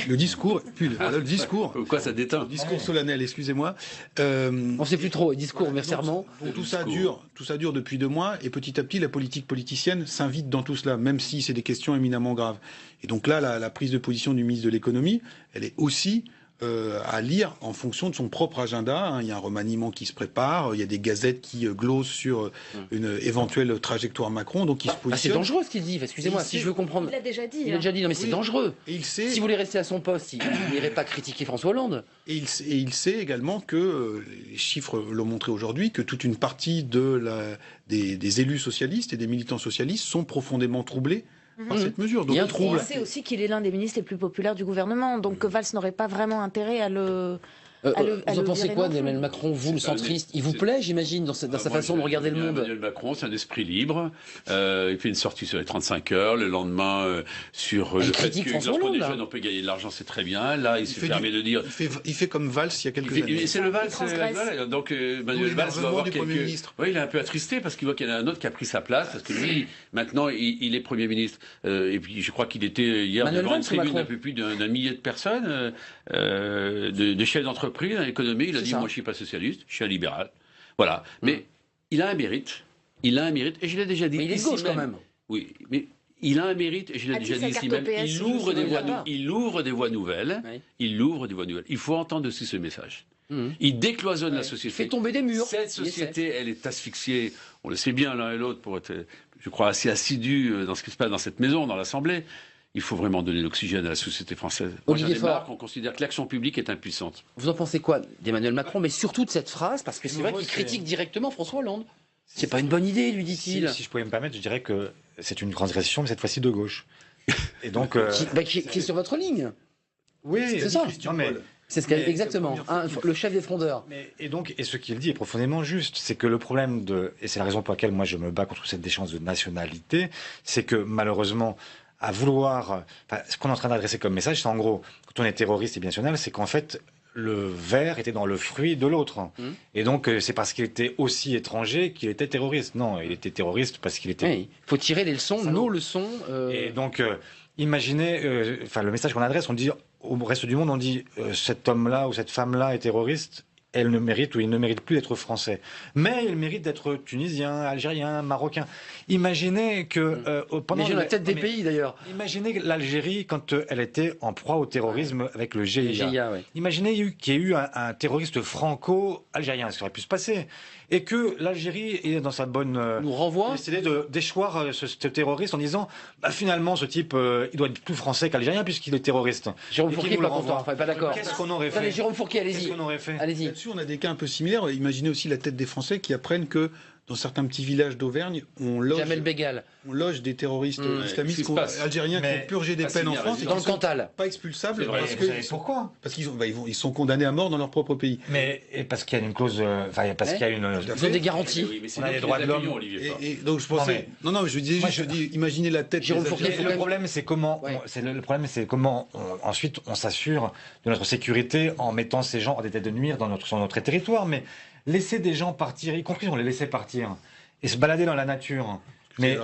le discours, Quoi, ça déteint? Le discours solennel, excusez-moi. On ne sait plus trop, discours, serment. Donc tout ça dure depuis 2 mois, et petit à petit, la politique politicienne s'invite dans tout cela, même si c'est des questions éminemment graves. Et donc là, la prise de position du ministre de l'économie, elle est aussi à lire en fonction de son propre agenda. Il y a un remaniement qui se prépare, il y a des gazettes qui glosent sur une éventuelle trajectoire Macron, donc il se positionne. C'est dangereux ce qu'il dit, excusez-moi, si je veux comprendre. Il l'a déjà dit. Il l'a déjà dit, non mais c'est dangereux. Et il sait... Si vous voulez rester à son poste, il n'irait pas critiquer François Hollande. Et il sait également que, les chiffres l'ont montré aujourd'hui, que toute une partie des élus socialistes et des militants socialistes sont profondément troublés par cette mesure. Donc, il y a un trouble. On sait aussi qu'il est l'un des ministres les plus populaires du gouvernement, donc que Valls n'aurait pas vraiment intérêt à le... Vous en pensez quoi d'Emmanuel Macron, vous le centriste? Il vous plaît, j'imagine, dans sa façon de regarder le monde? Emmanuel Macron, c'est un esprit libre. Il fait une sortie sur les 35 heures. Le lendemain, sur le fait que lorsqu'on est jeune, on peut gagner de l'argent, c'est très bien. Là, il se permet de dire... Il fait comme Valls il y a quelques années. C'est le Valls. Donc Emmanuel Valls va avoir quelques... Oui, il est un peu attristé parce qu'il voit qu'il y en a un autre qui a pris sa place. Parce que lui, maintenant, il est Premier ministre. Et puis, je crois qu'il était hier devant une tribune d'un peu plus d'un millier de personnes, de chefs d'entreprise dans l'économie. Il a dit, moi, je suis pas socialiste, je suis un libéral. Voilà. Mais il a un mérite. Il a un mérite. Et je l'ai déjà dit. Mais il est de gauche quand même. Oui, mais il a un mérite, et je l'ai déjà dit ici même. Il ouvre des voies nouvelles. Oui. Il ouvre des voies nouvelles. Il faut entendre aussi ce message. Il décloisonne la société. Il fait tomber des murs. Cette société, elle est asphyxiée. On le sait bien l'un et l'autre pour être, je crois, assez assidus dans ce qui se passe dans cette maison, dans l'Assemblée. Il faut vraiment donner l'oxygène à la société française. Moi, j'en ai marre qu'on considère que l'action publique est impuissante. Vous en pensez quoi d'Emmanuel Macron, mais surtout de cette phrase, parce que c'est vrai qu'il critique directement François Hollande. C'est pas une bonne idée, lui dit-il. Si je pouvais me permettre, je dirais que c'est une transgression, mais cette fois-ci de gauche. Et donc, qui est sur votre ligne. Oui, c'est ça. C'est ce qu'elle exactement. Le chef des frondeurs. Et ce qu'il dit est profondément juste. C'est que le problème et c'est la raison pour laquelle moi je me bats contre cette déchéance de nationalité, c'est que malheureusement, à vouloir... ce qu'on est en train d'adresser comme message, c'est en gros, quand on est terroriste et binational, c'est qu'en fait, le ver était dans le fruit de l'autre. Et donc, c'est parce qu'il était aussi étranger qu'il était terroriste. Non, il était terroriste parce qu'il était... Oui, il faut tirer les leçons, nos leçons. Et donc, imaginez, le message qu'on adresse, on dit au reste du monde, on dit cet homme-là ou cette femme-là est terroriste, elle ne mérite ou il ne mérite plus d'être français. Mais il mérite d'être tunisien, algérien, marocain. Imaginez que pendant la tête des pays d'ailleurs. Imaginez l'Algérie quand elle était en proie au terrorisme avec le GIA. Ouais. Imaginez qu'il y ait eu un terroriste franco-algérien, ce qui aurait pu se passer. Et que l'Algérie est dans sa bonne... nous renvoie. Décidé d'échoir ce terroriste en disant finalement ce type il doit être plus français qu'algérien puisqu'il est terroriste. Jérôme Fourquet pas content, pas d'accord. Qu'est-ce qu'on aurait fait? Allez, Jérôme Fourquet, allez-y. Qu'est-ce qu'on aurait fait? Allez-y. Là-dessus, on a des cas un peu similaires. Imaginez aussi la tête des Français qui apprennent que dans certains petits villages d'Auvergne, on loge des terroristes islamistes algériens qui ont purgé des peines en France et dans le Cantal. Pas expulsables pourquoi? Parce qu'ils sont condamnés à mort dans leur propre pays. Mais parce qu'il y a une clause, parce qu'il y a une. Ils ont des garanties. On a les droits de l'homme. Et donc je pensais. Non, je disais juste, imaginez la tête. Le problème, c'est comment. Ensuite on s'assure de notre sécurité en mettant ces gens en état de nuire sur notre territoire, mais laisser des gens partir, y compris on les laissait partir, et se balader dans la nature. Mais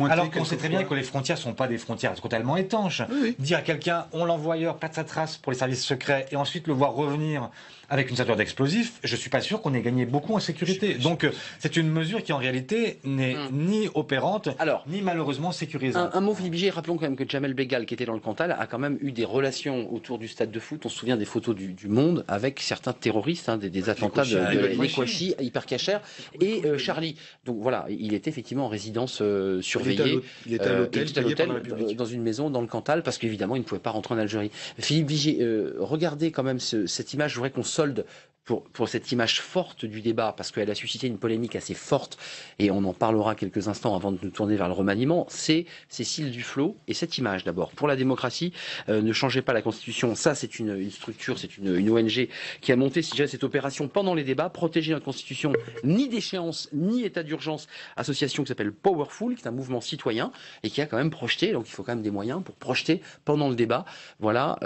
alors qu'on sait très bien que les frontières ne sont pas des frontières totalement étanches. Oui. Dire à quelqu'un, on l'envoie ailleurs, pas de sa trace pour les services secrets, et ensuite le voir revenir avec une ceinture d'explosifs, je ne suis pas sûr qu'on ait gagné beaucoup en sécurité. Donc c'est une mesure qui en réalité n'est ni opérante, ni malheureusement sécurisante. Un mot, Philippe Vigier, rappelons quand même que Jamel Begal, qui était dans le Cantal, a quand même eu des relations autour du stade de foot. On se souvient des photos du Monde avec certains terroristes, des attentats de Kouachi, Hyper Cacher et Charlie. Donc voilà, il était effectivement en résidence surveillée. Il était à l'hôtel, dans une maison dans le Cantal, parce qu'évidemment il ne pouvait pas rentrer en Algérie. Philippe Vigier, regardez quand même cette image. Je voudrais qu'on solde pour cette image forte du débat, parce qu'elle a suscité une polémique assez forte, et on en parlera quelques instants avant de nous tourner vers le remaniement, c'est Cécile Duflot, et cette image d'abord. Pour la démocratie, ne changez pas la Constitution, ça c'est une structure, c'est une ONG qui a monté cette opération pendant les débats, protéger la Constitution, ni d'échéance, ni état d'urgence, association qui s'appelle Powerful, qui est un mouvement citoyen, et qui a quand même projeté, donc il faut quand même des moyens pour projeter pendant le débat, voilà,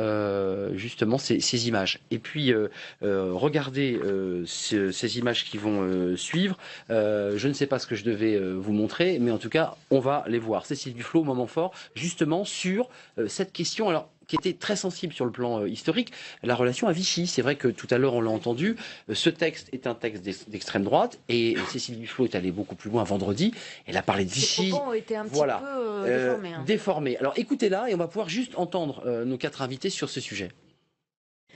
justement ces images. Et puis, regardez ces images qui vont suivre. Je ne sais pas ce que je devais vous montrer, mais en tout cas, on va les voir. Cécile Duflot, moment fort, justement sur cette question, alors qui était très sensible sur le plan historique, la relation à Vichy. C'est vrai que tout à l'heure, on l'a entendu, ce texte est un texte d'extrême droite, et Cécile Duflot est allée beaucoup plus loin vendredi. Elle a parlé de Vichy. Les propos ont été un petit peu déformés. Alors écoutez-la, et on va pouvoir juste entendre nos 4 invités sur ce sujet.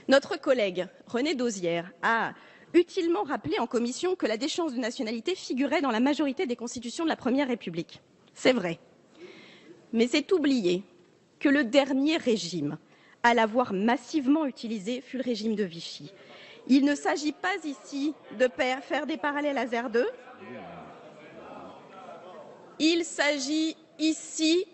Notre collègue René Dosière a utilement rappelé en commission que la déchéance de nationalité figurait dans la majorité des constitutions de la Première République. C'est vrai. Mais c'est oublier que le dernier régime à l'avoir massivement utilisé fut le régime de Vichy. Il ne s'agit pas ici de faire des parallèles à Zerdeux. Il s'agit ici,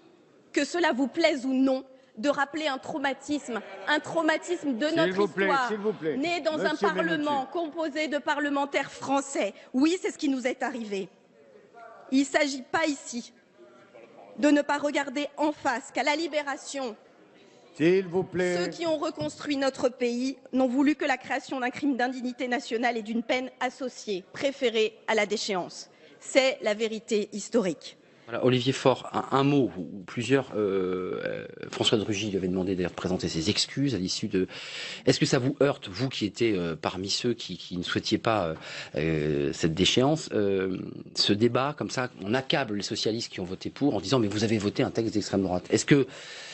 que cela vous plaise ou non, de rappeler un traumatisme de notre histoire, né dans un Parlement composé de parlementaires français. Oui, c'est ce qui nous est arrivé. Il ne s'agit pas ici de ne pas regarder en face qu'à la Libération, s'il vous plaît, ceux qui ont reconstruit notre pays n'ont voulu que la création d'un crime d'indignité nationale et d'une peine associée, préférée à la déchéance. C'est la vérité historique. Voilà, Olivier Faure, un mot ou plusieurs. François de Rugy lui avait demandé d'ailleurs de présenter ses excuses à l'issue de. Est-ce que ça vous heurte, vous qui étiez parmi ceux qui ne souhaitiez pas cette déchéance, ce débat comme ça, on accable les socialistes qui ont voté pour en disant mais vous avez voté un texte d'extrême droite. Est-ce que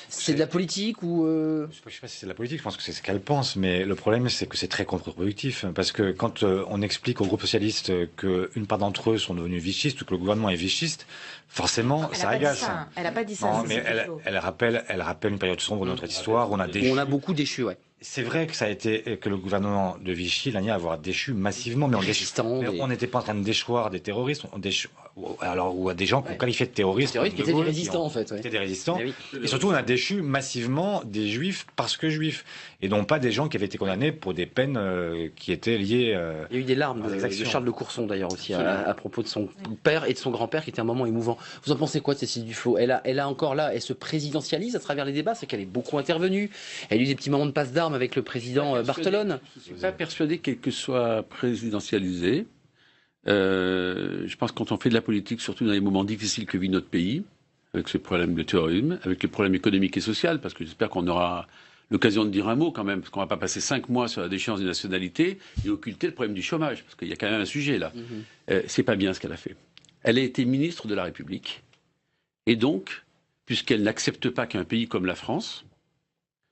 c'est de la politique ou Je sais pas si c'est de la politique, je pense que c'est ce qu'elle pense, mais le problème c'est que c'est très contre-productif, parce que quand on explique au groupe socialiste qu'une part d'entre eux sont devenus vichistes ou que le gouvernement est vichiste, forcément ça agace. Elle n'a pas dit ça. Non, mais elle rappelle une période sombre de notre histoire où on a déchu. On a beaucoup déchu, ouais. C'est vrai que ça a été que le gouvernement de Vichy l'a nié à avoir déchu massivement, mais on n'était pas en train de déchoir des terroristes, ou à des gens qu'on qualifiait de terroristes. Qui étaient des résistants en fait. Qui étaient des résistants. Et surtout, on a déchu massivement des juifs parce que juifs, et non pas des gens qui avaient été condamnés pour des peines qui étaient liées. Il y a eu des larmes de Charles de Courson d'ailleurs aussi à propos de son père et de son grand-père, qui était un moment émouvant. Vous en pensez quoi de Cécile Duflot? Elle a encore là, elle se présidentialise à travers les débats, c'est qu'elle est beaucoup intervenue. Elle a eu des petits moments de passe d'armes avec le président Barthelone. Je ne suis pas persuadé qu'elle soit présidentialisée. Je pense que quand on fait de la politique, surtout dans les moments difficiles que vit notre pays, avec ce problème de terrorisme, avec les problèmes économiques et sociaux, parce que j'espère qu'on aura l'occasion de dire un mot quand même, parce qu'on ne va pas passer 5 mois sur la déchéance des nationalités et occulter le problème du chômage, parce qu'il y a quand même un sujet là. C'est pas bien ce qu'elle a fait. Elle a été ministre de la République, et donc, puisqu'elle n'accepte pas qu'un pays comme la France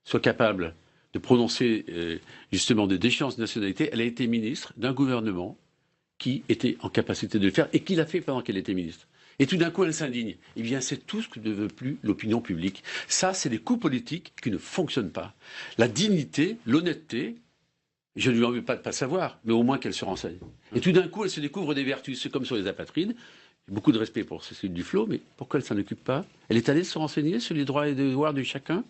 soit capable de prononcer justement des déchéances de nationalité, elle a été ministre d'un gouvernement qui était en capacité de le faire et qui l'a fait pendant qu'elle était ministre. Et tout d'un coup, elle s'indigne. Eh bien, c'est tout ce que ne veut plus l'opinion publique. Ça, c'est des coups politiques qui ne fonctionnent pas. La dignité, l'honnêteté, je ne lui en veux pas de ne pas savoir, mais au moins qu'elle se renseigne. Et tout d'un coup, elle se découvre des vertus. C'est comme sur les apatrides. Beaucoup de respect pour Cécile Duflot, mais pourquoi elle ne s'en occupe pas? Elle est allée se renseigner sur les droits et les devoirs de chacun.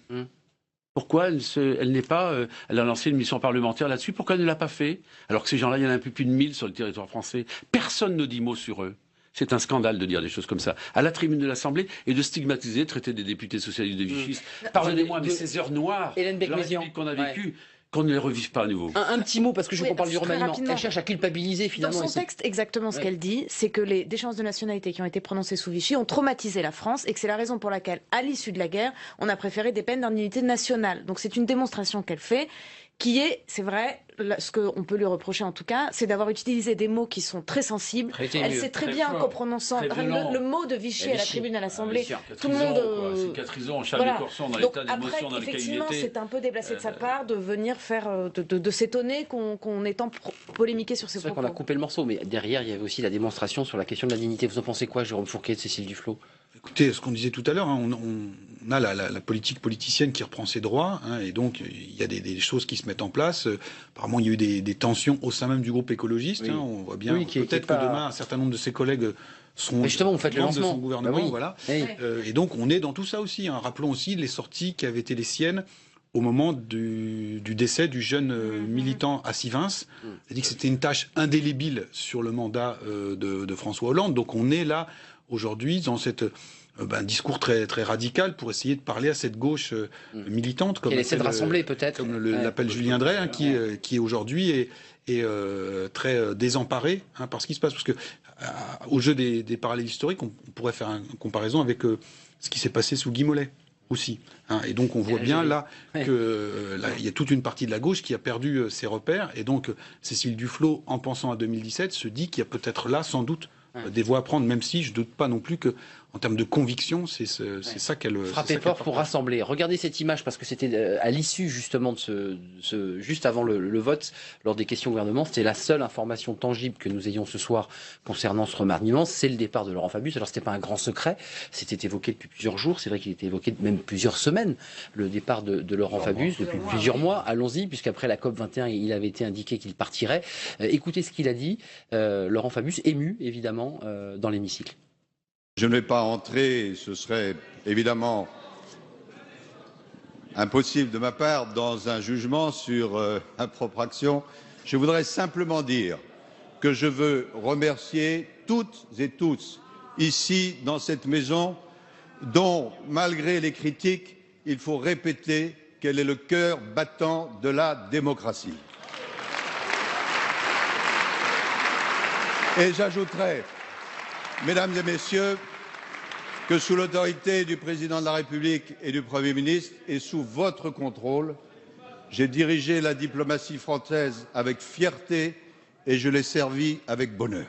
Pourquoi elle n'est pas... elle a lancé une mission parlementaire là-dessus. Pourquoi elle ne l'a pas fait? Alors que ces gens-là, il y en a un peu plus de 1000 sur le territoire français. Personne ne dit mot sur eux. C'est un scandale de dire des choses comme ça. À la tribune de l'Assemblée, et de stigmatiser, traiter des députés socialistes de vichistes. Pardonnez-moi, mais ces heures noires de la République qu'on a vécues, qu'on ne les revive pas à nouveau. Un petit mot, parce que je vous parle du remaniement. Elle cherche à culpabiliser finalement. Dans son texte, exactement ce qu'elle dit, c'est que les déchéances de nationalité qui ont été prononcées sous Vichy ont traumatisé la France et que c'est la raison pour laquelle, à l'issue de la guerre, on a préféré des peines d'indignité nationale. Donc c'est une démonstration qu'elle fait, qui est, c'est vrai, ce qu'on peut lui reprocher en tout cas, c'est d'avoir utilisé des mots qui sont très sensibles. Elle sait très bien qu'en prononçant le mot de Vichy à la tribune à l'Assemblée, tout le monde... Cicatrisant, Charles de Courson dans l'état d'émotion dans lequel il était. Effectivement, c'est un peu déplacé de sa part de venir faire, de s'étonner qu'on ait tant polémiqué sur ses propos. C'est vrai qu'on a coupé le morceau, mais derrière, il y avait aussi la démonstration sur la question de la dignité. Vous en pensez quoi, Jérôme Fourquet, de Cécile Duflot? Écoutez, ce qu'on disait tout à l'heure, hein, on a la politique politicienne qui reprend ses droits, hein, et donc il y a des choses qui se mettent en place. Apparemment, il y a eu des tensions au sein même du groupe écologiste. Oui. Hein, on voit bien. Oui, peut-être que demain, un certain nombre de ses collègues seront membres de son gouvernement. Oui. Voilà. Oui. Et donc, on est dans tout ça aussi. Hein. Rappelons aussi les sorties qui avaient été les siennes au moment du décès du jeune militant à Sivins. C'est-à-dire que c'était une tâche indélébile sur le mandat de François Hollande. Donc, on est là aujourd'hui dans cette discours très, très radical pour essayer de parler à cette gauche militante, comme essaie de rassembler peut-être, comme l'appelle Julien Drey, hein, qui aujourd'hui est très désemparé par ce qui se passe. Parce que au jeu des parallèles historiques, on pourrait faire une comparaison avec ce qui s'est passé sous Guy Mollet aussi. Hein. Et donc on voit bien là que il y a toute une partie de la gauche qui a perdu ses repères. Et donc Cécile Duflot, en pensant à 2017, se dit qu'il y a peut-être là, sans doute, des voies à prendre, même si je ne doute pas non plus que, en termes de conviction, c'est ça qu'elle... Frapper fort pour rassembler. Regardez cette image, parce que c'était à l'issue justement de juste avant le vote, lors des questions au gouvernement, c'était la seule information tangible que nous ayons ce soir concernant ce remaniement, c'est le départ de Laurent Fabius. Alors c'était pas un grand secret, c'était évoqué depuis plusieurs jours, c'est vrai qu'il était évoqué même plusieurs semaines, le départ de Laurent Fabius, depuis plusieurs mois. Allons-y, puisqu'après la COP21, il avait été indiqué qu'il partirait. Écoutez ce qu'il a dit, Laurent Fabius, ému évidemment, dans l'hémicycle. Je ne vais pas entrer, ce serait évidemment impossible de ma part, dans un jugement sur ma propre action. Je voudrais simplement dire que je veux remercier toutes et tous ici dans cette maison dont, malgré les critiques, il faut répéter qu'elle est le cœur battant de la démocratie. Et j'ajouterai, mesdames et messieurs, que sous l'autorité du président de la République et du Premier ministre et sous votre contrôle, j'ai dirigé la diplomatie française avec fierté et je l'ai servie avec bonheur.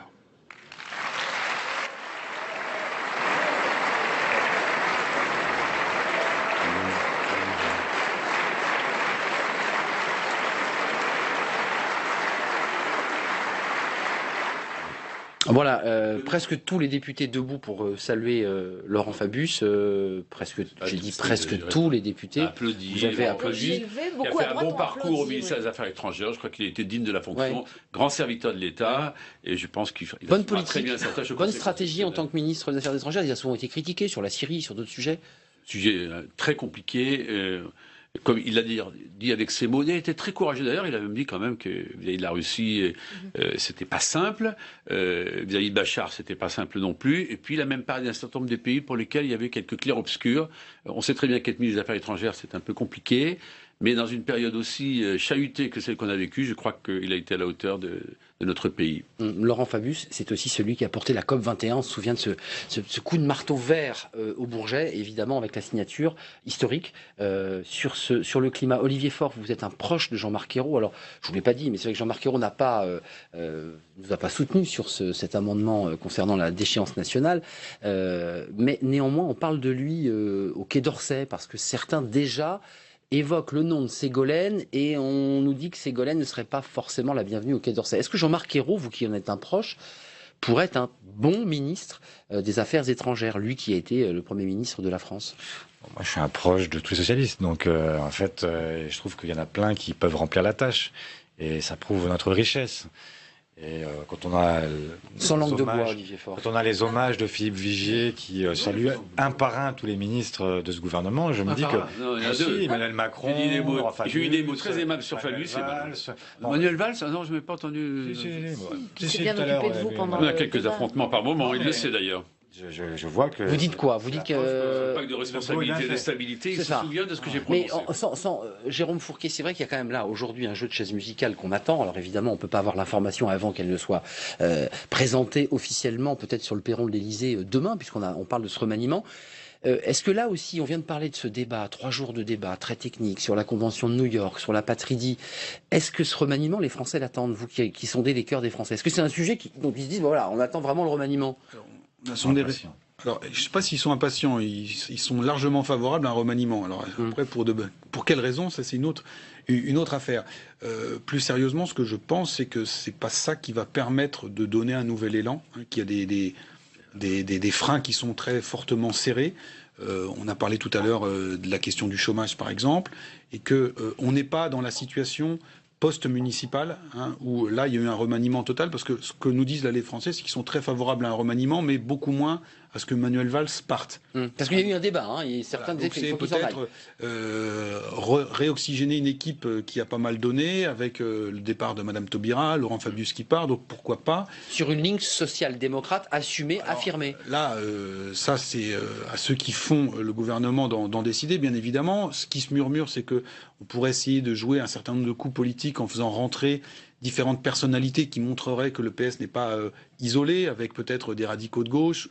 Voilà, presque tous les députés debout pour saluer Laurent Fabius. J'ai dit presque tous les députés. Applaudi. Vous avez applaudi. Il a fait un bon parcours au ministère des Affaires étrangères. Je crois qu'il a été digne de la fonction. Grand serviteur de l'État. Et je pense qu'il bonne politique, très bien sa tâche. Bonne stratégie en tant que ministre des Affaires étrangères. Il a souvent été critiqué sur la Syrie, sur d'autres sujets. Sujet très compliqué. Comme il l'a dit avec ses mots, il était très courageux. D'ailleurs, il a même dit quand même que vis-à-vis de la Russie, c'était pas simple. Vis-à-vis de Bachar, c'était pas simple non plus. Et puis, il a même parlé d'un certain nombre de pays pour lesquels il y avait quelques clairs-obscurs. On sait très bien qu'être ministre des Affaires étrangères, c'est un peu compliqué. Mais dans une période aussi chahutée que celle qu'on a vécue, je crois qu'il a été à la hauteur de notre pays. Laurent Fabius, c'est aussi celui qui a porté la COP21. On se souvient de ce coup de marteau vert au Bourget, évidemment avec la signature historique sur le climat. Olivier Faure, vous êtes un proche de Jean-Marc Ayrault. Alors, je ne vous l'ai pas dit, mais c'est vrai que Jean-Marc Ayrault nous a pas soutenu sur cet amendement concernant la déchéance nationale. Mais néanmoins, on parle de lui au Quai d'Orsay, parce que certains déjà évoque le nom de Ségolène et on nous dit que Ségolène ne serait pas forcément la bienvenue au Quai d'Orsay. Est-ce que Jean-Marc Ayrault, vous qui en êtes un proche, pourrait être un bon ministre des Affaires étrangères, lui qui a été le Premier ministre de la France? Moi, je suis un proche de tous les socialistes, donc en fait, je trouve qu'il y en a plein qui peuvent remplir la tâche et ça prouve notre richesse. Et quand on a sans langue de bois, Olivier Faure. Quand on a les hommages de Philippe Vigier qui salue un par un tous les ministres de ce gouvernement, je me dis que non, il y en a deux. Emmanuel Macron, j'ai eu des mots très aimables sur Fabius. Manuel Valls, non, je ne m'ai pas entendu. C'est bien occupé de vous pendant. On a quelques affrontements par moment, il le sait d'ailleurs. Je vois que... Vous dites quoi? Vous dites que... Pas de responsabilité et de stabilité, il se souvient de ce que j'ai prononcé. Mais Jérôme Fourquet, c'est vrai qu'il y a quand même là, aujourd'hui, un jeu de chaises musicales qu'on attend. Alors évidemment, on ne peut pas avoir l'information avant qu'elle ne soit présentée officiellement, peut-être sur le perron de l'Élysée demain, puisqu'on parle de ce remaniement. Est-ce que là aussi, on vient de parler de ce débat, 3 jours de débat très technique sur la Convention de New York, sur la patridie. Est-ce que ce remaniement, les Français l'attendent, vous qui sondez les cœurs des Français? Est-ce que c'est un sujet dont ils se disent, voilà, on attend vraiment le remaniement? Alors, je ne sais pas s'ils sont impatients, ils sont largement favorables à un remaniement. Alors après, pour quelles raisons, ça c'est une autre affaire. Plus sérieusement, ce que je pense, c'est que c'est pas ça qui va permettre de donner un nouvel élan, qu'il y a des freins qui sont très fortement serrés. On a parlé tout à l'heure de la question du chômage, par exemple, et que on n'est pas dans la situation post-municipale, où là, il y a eu un remaniement total, parce que ce que nous disent là les Français, c'est qu'ils sont très favorables à un remaniement, mais beaucoup moins à ce que Manuel Valls parte. Parce qu'il y a eu un débat, et certains donc disaient c'est peut-être réoxygéner une équipe qui a pas mal donné, avec le départ de Madame Taubira, Laurent Fabius qui part, donc pourquoi pas. Sur une ligne social-démocrate assumée, affirmée. Là, ça c'est à ceux qui font le gouvernement d'en décider, bien évidemment. Ce qui se murmure, c'est que on pourrait essayer de jouer un certain nombre de coups politiques en faisant rentrer différentes personnalités qui montreraient que le PS n'est pas isolé, avec peut-être des radicaux de gauche,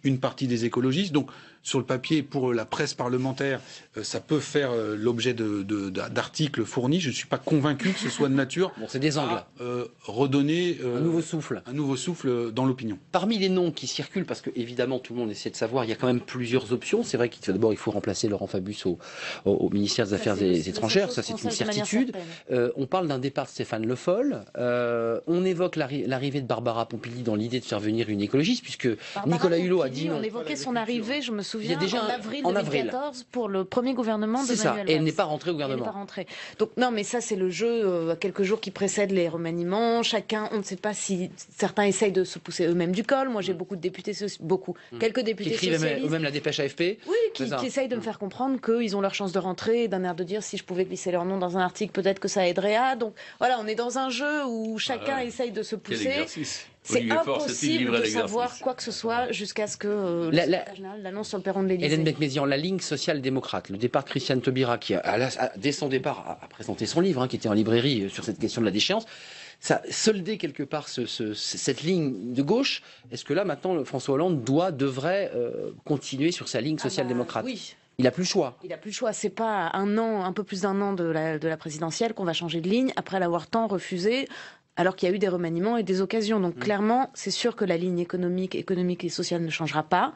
une partie des écologistes. Donc, sur le papier, pour la presse parlementaire, ça peut faire l'objet d'articles fournis. Je ne suis pas convaincu que ce soit de nature c'est des angles. à redonner un nouveau souffle. Un nouveau souffle dans l'opinion. Parmi les noms qui circulent, parce que évidemment tout le monde essaie de savoir, il y a quand même plusieurs options. C'est vrai qu'il faut remplacer Laurent Fabius au ministère des Affaires étrangères, ça c'est une certitude. On parle d'un départ de Stéphane Le Foll. On évoque l'arrivée de Barbara Pompili dans l'idée de faire venir une écologiste, puisque Nicolas Hulot a dit non. On évoquait son arrivée, je me souviens, il y a déjà en avril 2014 pour le premier gouvernement de Manuel Valls. Et elle n'est pas rentrée au gouvernement. Donc non, mais ça c'est le jeu à quelques jours qui précèdent les remaniements. Chacun, on ne sait pas si certains essayent de se pousser eux-mêmes du col. Moi j'ai beaucoup de députés, quelques députés qui écrivent socialistes. eux-mêmes la dépêche AFP. Oui, qui essayent de me faire comprendre qu'ils ont leur chance de rentrer, d'un air de dire si je pouvais glisser leur nom dans un article, peut-être que ça aiderait à. Donc voilà, on est dans un jeu où chacun essaye de se pousser. C'est impossible de savoir quoi que ce soit jusqu'à ce que le secrétaire général l'annonce sur le perron de l'Élysée. Hélène Becmézian, la ligne social-démocrate, le départ de Christiane Taubira, qui dès son départ a présenté son livre, qui était en librairie sur cette question de la déchéance, ça soldait quelque part cette ligne de gauche. Est-ce que là, maintenant, François Hollande devrait continuer sur sa ligne social-démocrate? Oui. Il n'a plus le choix. Il n'a plus le choix. C'est pas un peu plus d'un an de la présidentielle qu'on va changer de ligne après l'avoir tant refusé, alors qu'il y a eu des remaniements et des occasions. Donc clairement, c'est sûr que la ligne économique et sociale ne changera pas.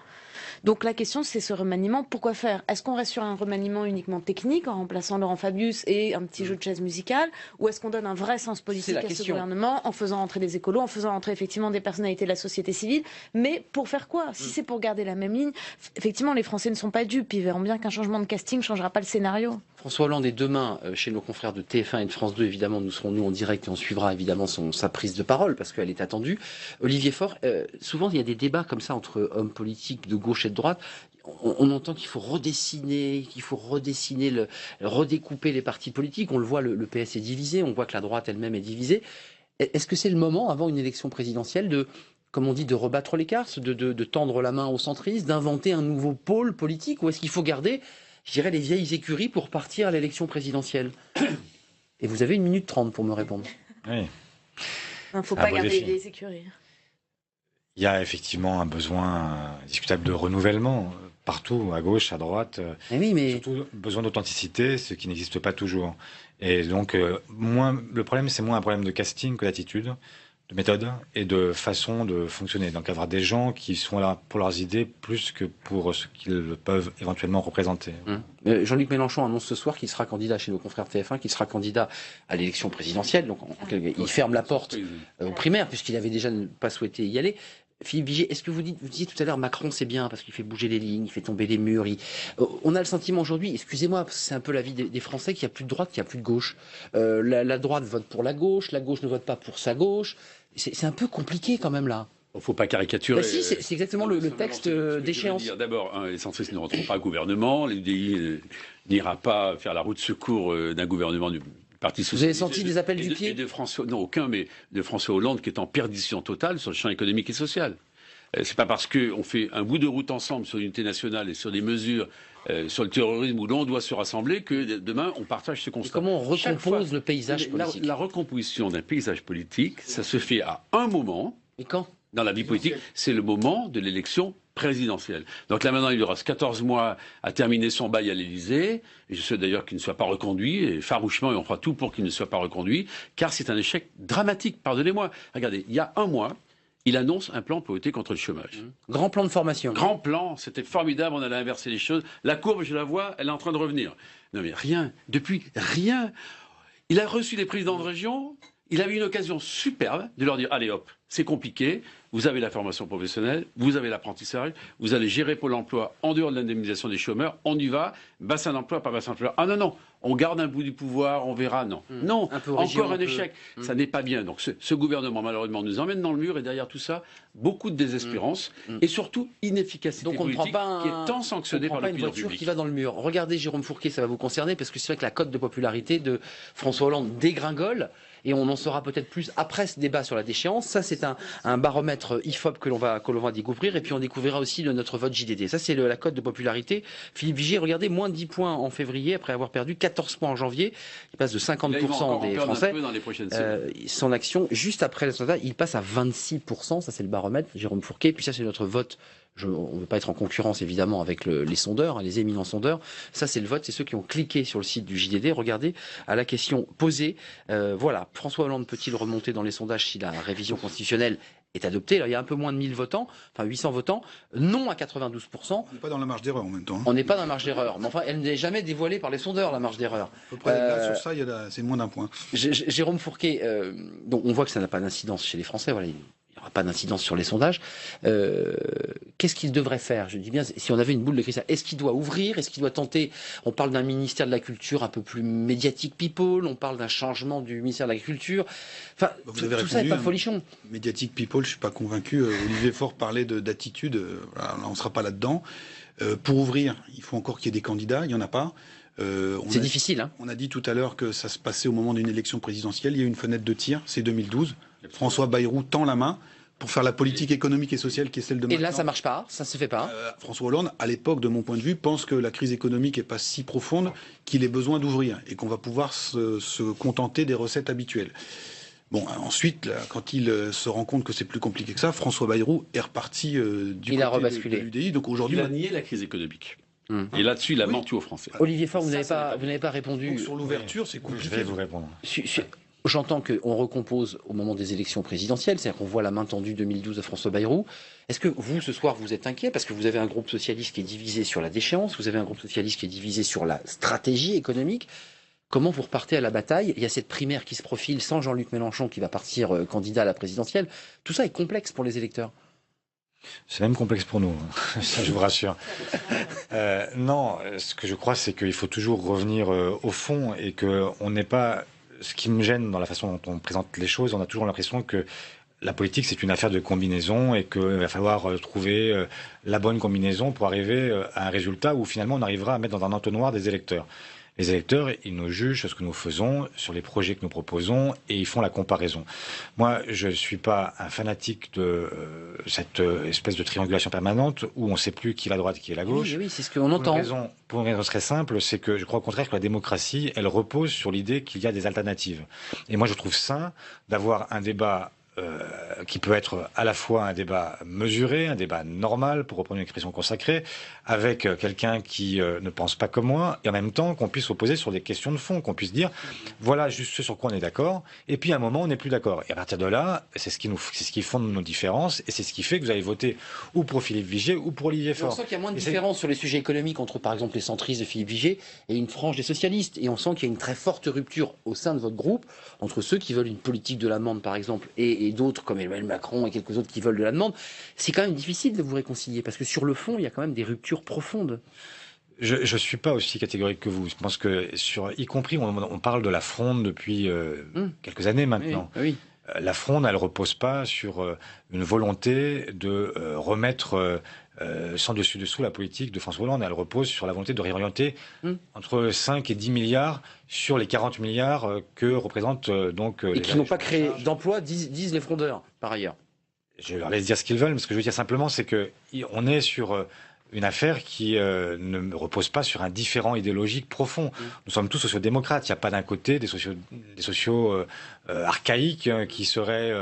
Donc la question, c'est ce remaniement, pourquoi faire? Est-ce qu'on reste sur un remaniement uniquement technique, en remplaçant Laurent Fabius et un petit jeu de chaise musicale, ou est-ce qu'on donne un vrai sens politique à ce gouvernement, en faisant entrer des écolos, en faisant entrer effectivement des personnalités de la société civile, mais pour faire quoi? Si c'est pour garder la même ligne, effectivement, les Français ne sont pas dupes, ils verront bien qu'un changement de casting ne changera pas le scénario. François Hollande est demain chez nos confrères de TF1 et de France 2, évidemment, nous serons en direct et on suivra évidemment sa prise de parole, parce qu'elle est attendue. Olivier Faure, souvent il y a des débats comme ça entre hommes politiques de gauche et de droite. On entend qu'il faut redessiner, redécouper les partis politiques. On le voit, le PS est divisé, on voit que la droite elle-même est divisée. Est-ce que c'est le moment, avant une élection présidentielle, comme on dit, de rebattre les cartes, de tendre la main aux centristes, d'inventer un nouveau pôle politique, ou est-ce qu'il faut garder, je dirais, les vieilles écuries pour partir à l'élection présidentielle? Et vous avez 1 minute 30 pour me répondre. Oui. Il ne faut pas garder les vieilles écuries. Il y a effectivement un besoin discutable de renouvellement partout, à gauche, à droite. Mais surtout besoin d'authenticité, ce qui n'existe pas toujours. Et donc, le problème, c'est moins un problème de casting que d'attitude, de méthode et de façon de fonctionner. Donc avoir des gens qui sont là pour leurs idées plus que pour ce qu'ils peuvent éventuellement représenter. Jean-Luc Mélenchon annonce ce soir qu'il sera candidat chez nos confrères TF1, qu'il sera candidat à l'élection présidentielle. Donc il ferme la porte aux primaires puisqu'il avait déjà pas souhaité y aller. Philippe Vigier, est-ce que vous disiez tout à l'heure, Macron c'est bien parce qu'il fait bouger les lignes, il fait tomber les murs. On a le sentiment aujourd'hui, excusez-moi, c'est un peu l'avis des Français, qu'il n'y a plus de droite, qu'il n'y a plus de gauche. La droite vote pour la gauche ne vote pas pour sa gauche. C'est un peu compliqué quand même là. Il ne faut pas caricaturer. Si, c'est exactement le texte d'échéance. D'abord, les centristes ne rentreront pas au gouvernement, l'UDI n'ira pas faire la roue de secours d'un gouvernement du Parti socialiste. Vous avez senti des appels du pied? Non, aucun, mais de François Hollande qui est en perdition totale sur le champ économique et social. C'est pas parce qu'on fait un bout de route ensemble sur l'unité nationale et sur des mesures sur le terrorisme où l'on doit se rassembler que demain on partage ce constat. Et comment on recompose le paysage politique? La recomposition d'un paysage politique, ça se fait à un moment. Et quand? Dans la vie politique, c'est le moment de l'élection présidentielle. Donc là maintenant, il lui reste 14 mois à terminer son bail à l'Élysée. Et je souhaite d'ailleurs qu'il ne soit pas reconduit, et farouchement, et on fera tout pour qu'il ne soit pas reconduit, car c'est un échec dramatique, pardonnez-moi. Regardez, il y a un mois, il annonce un plan pour lutter contre le chômage. Grand plan de formation. Grand plan, c'était formidable, on allait inverser les choses. La courbe, je la vois, elle est en train de revenir. Non mais rien, depuis rien. Il a reçu les présidents de région, il avait une occasion superbe de leur dire, allez hop, c'est compliqué. Vous avez la formation professionnelle, vous avez l'apprentissage, vous allez gérer Pôle emploi en dehors de l'indemnisation des chômeurs. On y va, bassin d'emploi, pas bassin d'emploi. Ah non, non, on garde un bout du pouvoir, on verra. Non, non, encore un échec. Ça n'est pas bien. Donc ce gouvernement, malheureusement, nous emmène dans le mur et derrière tout ça, beaucoup de désespérance et surtout inefficacité Donc on ne prend politique pas qui est tant sanctionnée par l'opinion voiture publique. qui va dans le mur. Regardez Jérôme Fourquet, ça va vous concerner parce que c'est vrai que la cote de popularité de François Hollande dégringole. Et on en saura peut-être plus après ce débat sur la déchéance. Ça, c'est un baromètre IFOP que l'on va découvrir. Et puis, on découvrira aussi notre vote JDD. Ça, c'est la cote de popularité. Philippe Vigier, regardez, moins de 10 points en février, après avoir perdu 14 points en janvier. Il passe de 50% des Français. Dans les prochaines son action, juste après le sondage, il passe à 26%. Ça, c'est le baromètre, Jérôme Fourquet. Puis ça, c'est notre vote. On ne veut pas être en concurrence, évidemment, avec les sondeurs, les éminents sondeurs. Ça, c'est le vote. C'est ceux qui ont cliqué sur le site du JDD. Regardez, à la question posée. Voilà, François Hollande peut-il remonter dans les sondages si la révision constitutionnelle est adoptée? Alors, il y a un peu moins de 1000 votants, enfin 800 votants. Non à 92%. On n'est pas dans la marge d'erreur en même temps. On n'est pas dans la marge d'erreur. Mais enfin, elle n'est jamais dévoilée par les sondeurs, la marge d'erreur. À peu près, là, sur ça, c'est moins d'un point. Jérôme Fourquet, donc on voit que ça n'a pas d'incidence chez les Français. Voilà, il n'y aura pas d'incidence sur les sondages. Qu'est-ce qu'il devrait faire? Je dis bien, si on avait une boule de cristal, est-ce qu'il doit ouvrir? Est-ce qu'il doit tenter? On parle d'un ministère de la Culture un peu plus médiatique people, on parle d'un changement du ministère de la Culture. Enfin, vous avez tout ça n'est pas folichon. Médiatique people, je ne suis pas convaincu. Olivier Faure parlait d'attitude. Voilà, on ne sera pas là-dedans. Pour ouvrir, il faut encore qu'il y ait des candidats. Il n'y en a pas. C'est difficile. Hein. On a dit tout à l'heure que ça se passait au moment d'une élection présidentielle. Il y a eu une fenêtre de tir, c'est 2012. François Bayrou tend la main pour faire la politique économique et sociale qui est celle de maintenant. Et là, ça marche pas, ça se fait pas. François Hollande, à l'époque, de mon point de vue, pense que la crise économique n'est pas si profonde qu'il ait besoin d'ouvrir et qu'on va pouvoir se contenter des recettes habituelles. Bon, ensuite, là, quand il se rend compte que c'est plus compliqué que ça, François Bayrou est reparti du côté de l'UDI. Donc aujourd'hui, il a nié la crise économique. Et là-dessus, il a menti aux Français. Olivier Faure, vous n'avez pas répondu. Donc, sur l'ouverture, c'est compliqué. Je vais vous répondre. J'entends qu'on recompose au moment des élections présidentielles, c'est-à-dire qu'on voit la main tendue 2012 à François Bayrou. Est-ce que vous, ce soir, vous êtes inquiet parce que vous avez un groupe socialiste qui est divisé sur la déchéance, vous avez un groupe socialiste qui est divisé sur la stratégie économique? Comment vous repartez à la bataille? Il y a cette primaire qui se profile sans Jean-Luc Mélenchon qui va partir candidat à la présidentielle. Tout ça est complexe pour les électeurs. C'est même complexe pour nous, ça je vous rassure. Non, ce que je crois, c'est qu'il faut toujours revenir au fond et qu'on n'est pas... Ce qui me gêne dans la façon dont on présente les choses, on a toujours l'impression que la politique, c'est une affaire de combinaison et qu'il va falloir trouver la bonne combinaison pour arriver à un résultat où finalement on arrivera à mettre dans un entonnoir des électeurs. Les électeurs, ils nous jugent sur ce que nous faisons, sur les projets que nous proposons, et ils font la comparaison. Moi, je ne suis pas un fanatique de cette espèce de triangulation permanente où on ne sait plus qui est la droite, qui est la gauche. Oui, c'est ce qu'on entend. Pour une raison très simple, c'est que je crois au contraire que la démocratie, elle repose sur l'idée qu'il y a des alternatives. Et moi, je trouve sain d'avoir un débat qui peut être à la fois un débat mesuré, un débat normal, pour reprendre une expression consacrée, avec quelqu'un qui ne pense pas comme moi, et en même temps qu'on puisse s'opposer sur des questions de fond, qu'on puisse dire, voilà juste ce sur quoi on est d'accord, et puis à un moment on n'est plus d'accord. Et à partir de là, c'est ce qui fonde nos différences, et c'est ce qui fait que vous allez voter ou pour Philippe Vigier ou pour Olivier Faure. On sent qu'il y a moins de différence sur les sujets économiques entre, par exemple, les centristes de Philippe Vigier et une frange des socialistes, et on sent qu'il y a une très forte rupture au sein de votre groupe entre ceux qui veulent une politique de l'amende, par exemple, et d'autres comme Emmanuel Macron et quelques autres qui veulent de la demande. C'est quand même difficile de vous réconcilier parce que sur le fond, il y a quand même des ruptures profondes. Je ne suis pas aussi catégorique que vous. Je pense que, y compris, on parle de la fronde depuis quelques années maintenant. Oui. La fronde, elle ne repose pas sur une volonté de remettre sans dessus-dessous la politique de François Hollande. Elle repose sur la volonté de réorienter entre 5 et 10 milliards sur les 40 milliards que représentent donc... Et qui n'ont pas créé d'emplois, disent les frondeurs, par ailleurs. Je leur laisse dire ce qu'ils veulent, mais ce que je veux dire simplement, c'est qu'on est sur... une affaire qui ne repose pas sur un différent idéologique profond. Nous sommes tous sociodémocrates. Il n'y a pas d'un côté des sociaux archaïques qui seraient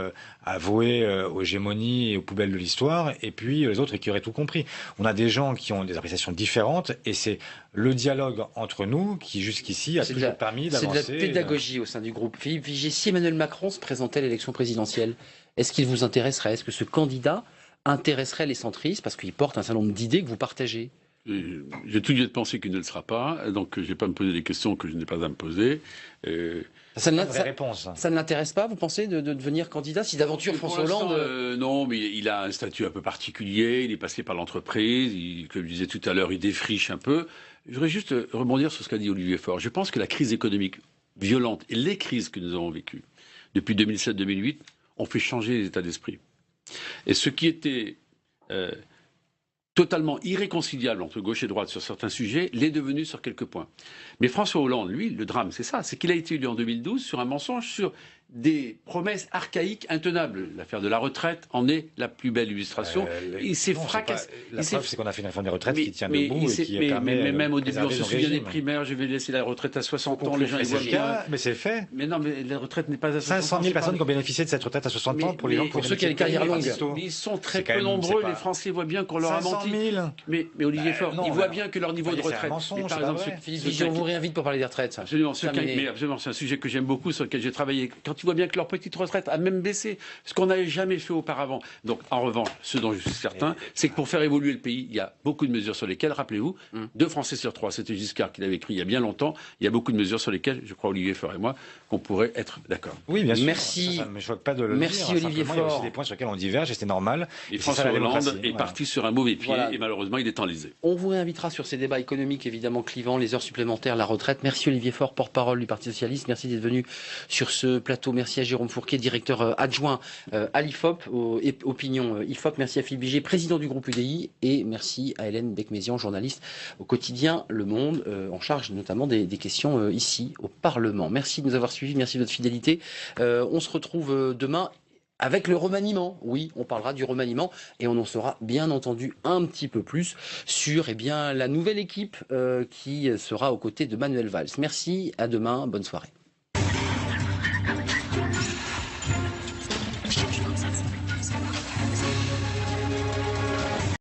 avoués aux gémonies et aux poubelles de l'histoire, et puis les autres qui auraient tout compris. On a des gens qui ont des appréciations différentes, et c'est le dialogue entre nous qui, jusqu'ici, a toujours permis d'avancer. C'est de la pédagogie au sein du groupe. Philippe Vigier, si Emmanuel Macron se présentait à l'élection présidentielle, est-ce qu'il vous intéresserait? Est-ce que ce candidat intéresserait les centristes parce qu'il porte un certain nombre d'idées que vous partagez? J'ai tout lieu de penser qu'il ne le sera pas, donc je ne vais pas me poser des questions que je n'ai pas à me poser. Ça ne l'intéresse pas, vous pensez, de devenir candidat si d'aventure François Hollande... Non, mais il a un statut un peu particulier, il est passé par l'entreprise, comme je disais tout à l'heure, il défriche un peu. Je voudrais juste rebondir sur ce qu'a dit Olivier Faure. Je pense que la crise économique violente et les crises que nous avons vécues depuis 2007-2008 ont fait changer les états d'esprit. Et ce qui était totalement irréconciliable entre gauche et droite sur certains sujets l'est devenu sur quelques points. Mais François Hollande, lui, le drame, c'est ça, c'est qu'il a été élu en 2012 sur un mensonge, sur des promesses archaïques intenables. L'affaire de la retraite en est la plus belle illustration. Il s'est fracassé. La preuve, c'est qu'on a fait une réforme des retraites qui tient debout et qui permet. Mais même au début, on se souvient des primaires, je vais laisser la retraite à 60 ans, les gens ils voient bien. Mais c'est fait. Mais non, mais la retraite n'est pas à 60 ans. 500 000 personnes qui ont bénéficié de cette retraite à 60 ans pour les gens. Pour ceux qui ont des carrières longues. Mais ils sont très peu nombreux, les Français voient bien qu'on leur a menti. 500 000. Mais Olivier Faure, ils voient bien que leur niveau de retraite. Par exemple, Philippe, on vous réinvite pour parler des retraites. Absolument, c'est un sujet que j'aime beaucoup, sur lequel j'ai travaillé. Quand ils voient bien que leur petite retraite a même baissé, ce qu'on n'avait jamais fait auparavant. Donc, en revanche, ce dont je suis certain, c'est que pour faire évoluer le pays, il y a beaucoup de mesures sur lesquelles, rappelez-vous, 2 Français sur 3, c'était Giscard qui l'avait écrit il y a bien longtemps, il y a beaucoup de mesures sur lesquelles, je crois, Olivier Faure et moi, qu'on pourrait être d'accord. Oui, bien sûr. Merci. Ça ne me choque pas de le dire. Merci Olivier Faure. Il y a aussi des points sur lesquels on diverge et c'est normal. Et François Hollande est parti sur un mauvais pied et malheureusement, il est enlisé. On vous réinvitera sur ces débats économiques évidemment clivants, les heures supplémentaires, la retraite. Merci Olivier Faure, porte-parole du Parti Socialiste. Merci d'être venu sur ce plateau. Merci à Jérôme Fourquet, directeur adjoint à l'IFOP, Opinion IFOP. Merci à Philippe Vigier, président du groupe UDI. Et merci à Hélène Becmézian, journaliste au quotidien Le Monde, en charge notamment des questions ici au Parlement. Merci de nous avoir suivis, merci de votre fidélité. On se retrouve demain avec le remaniement. Oui, on parlera du remaniement et on en saura bien entendu un petit peu plus sur la nouvelle équipe qui sera aux côtés de Manuel Valls. Merci, à demain, bonne soirée.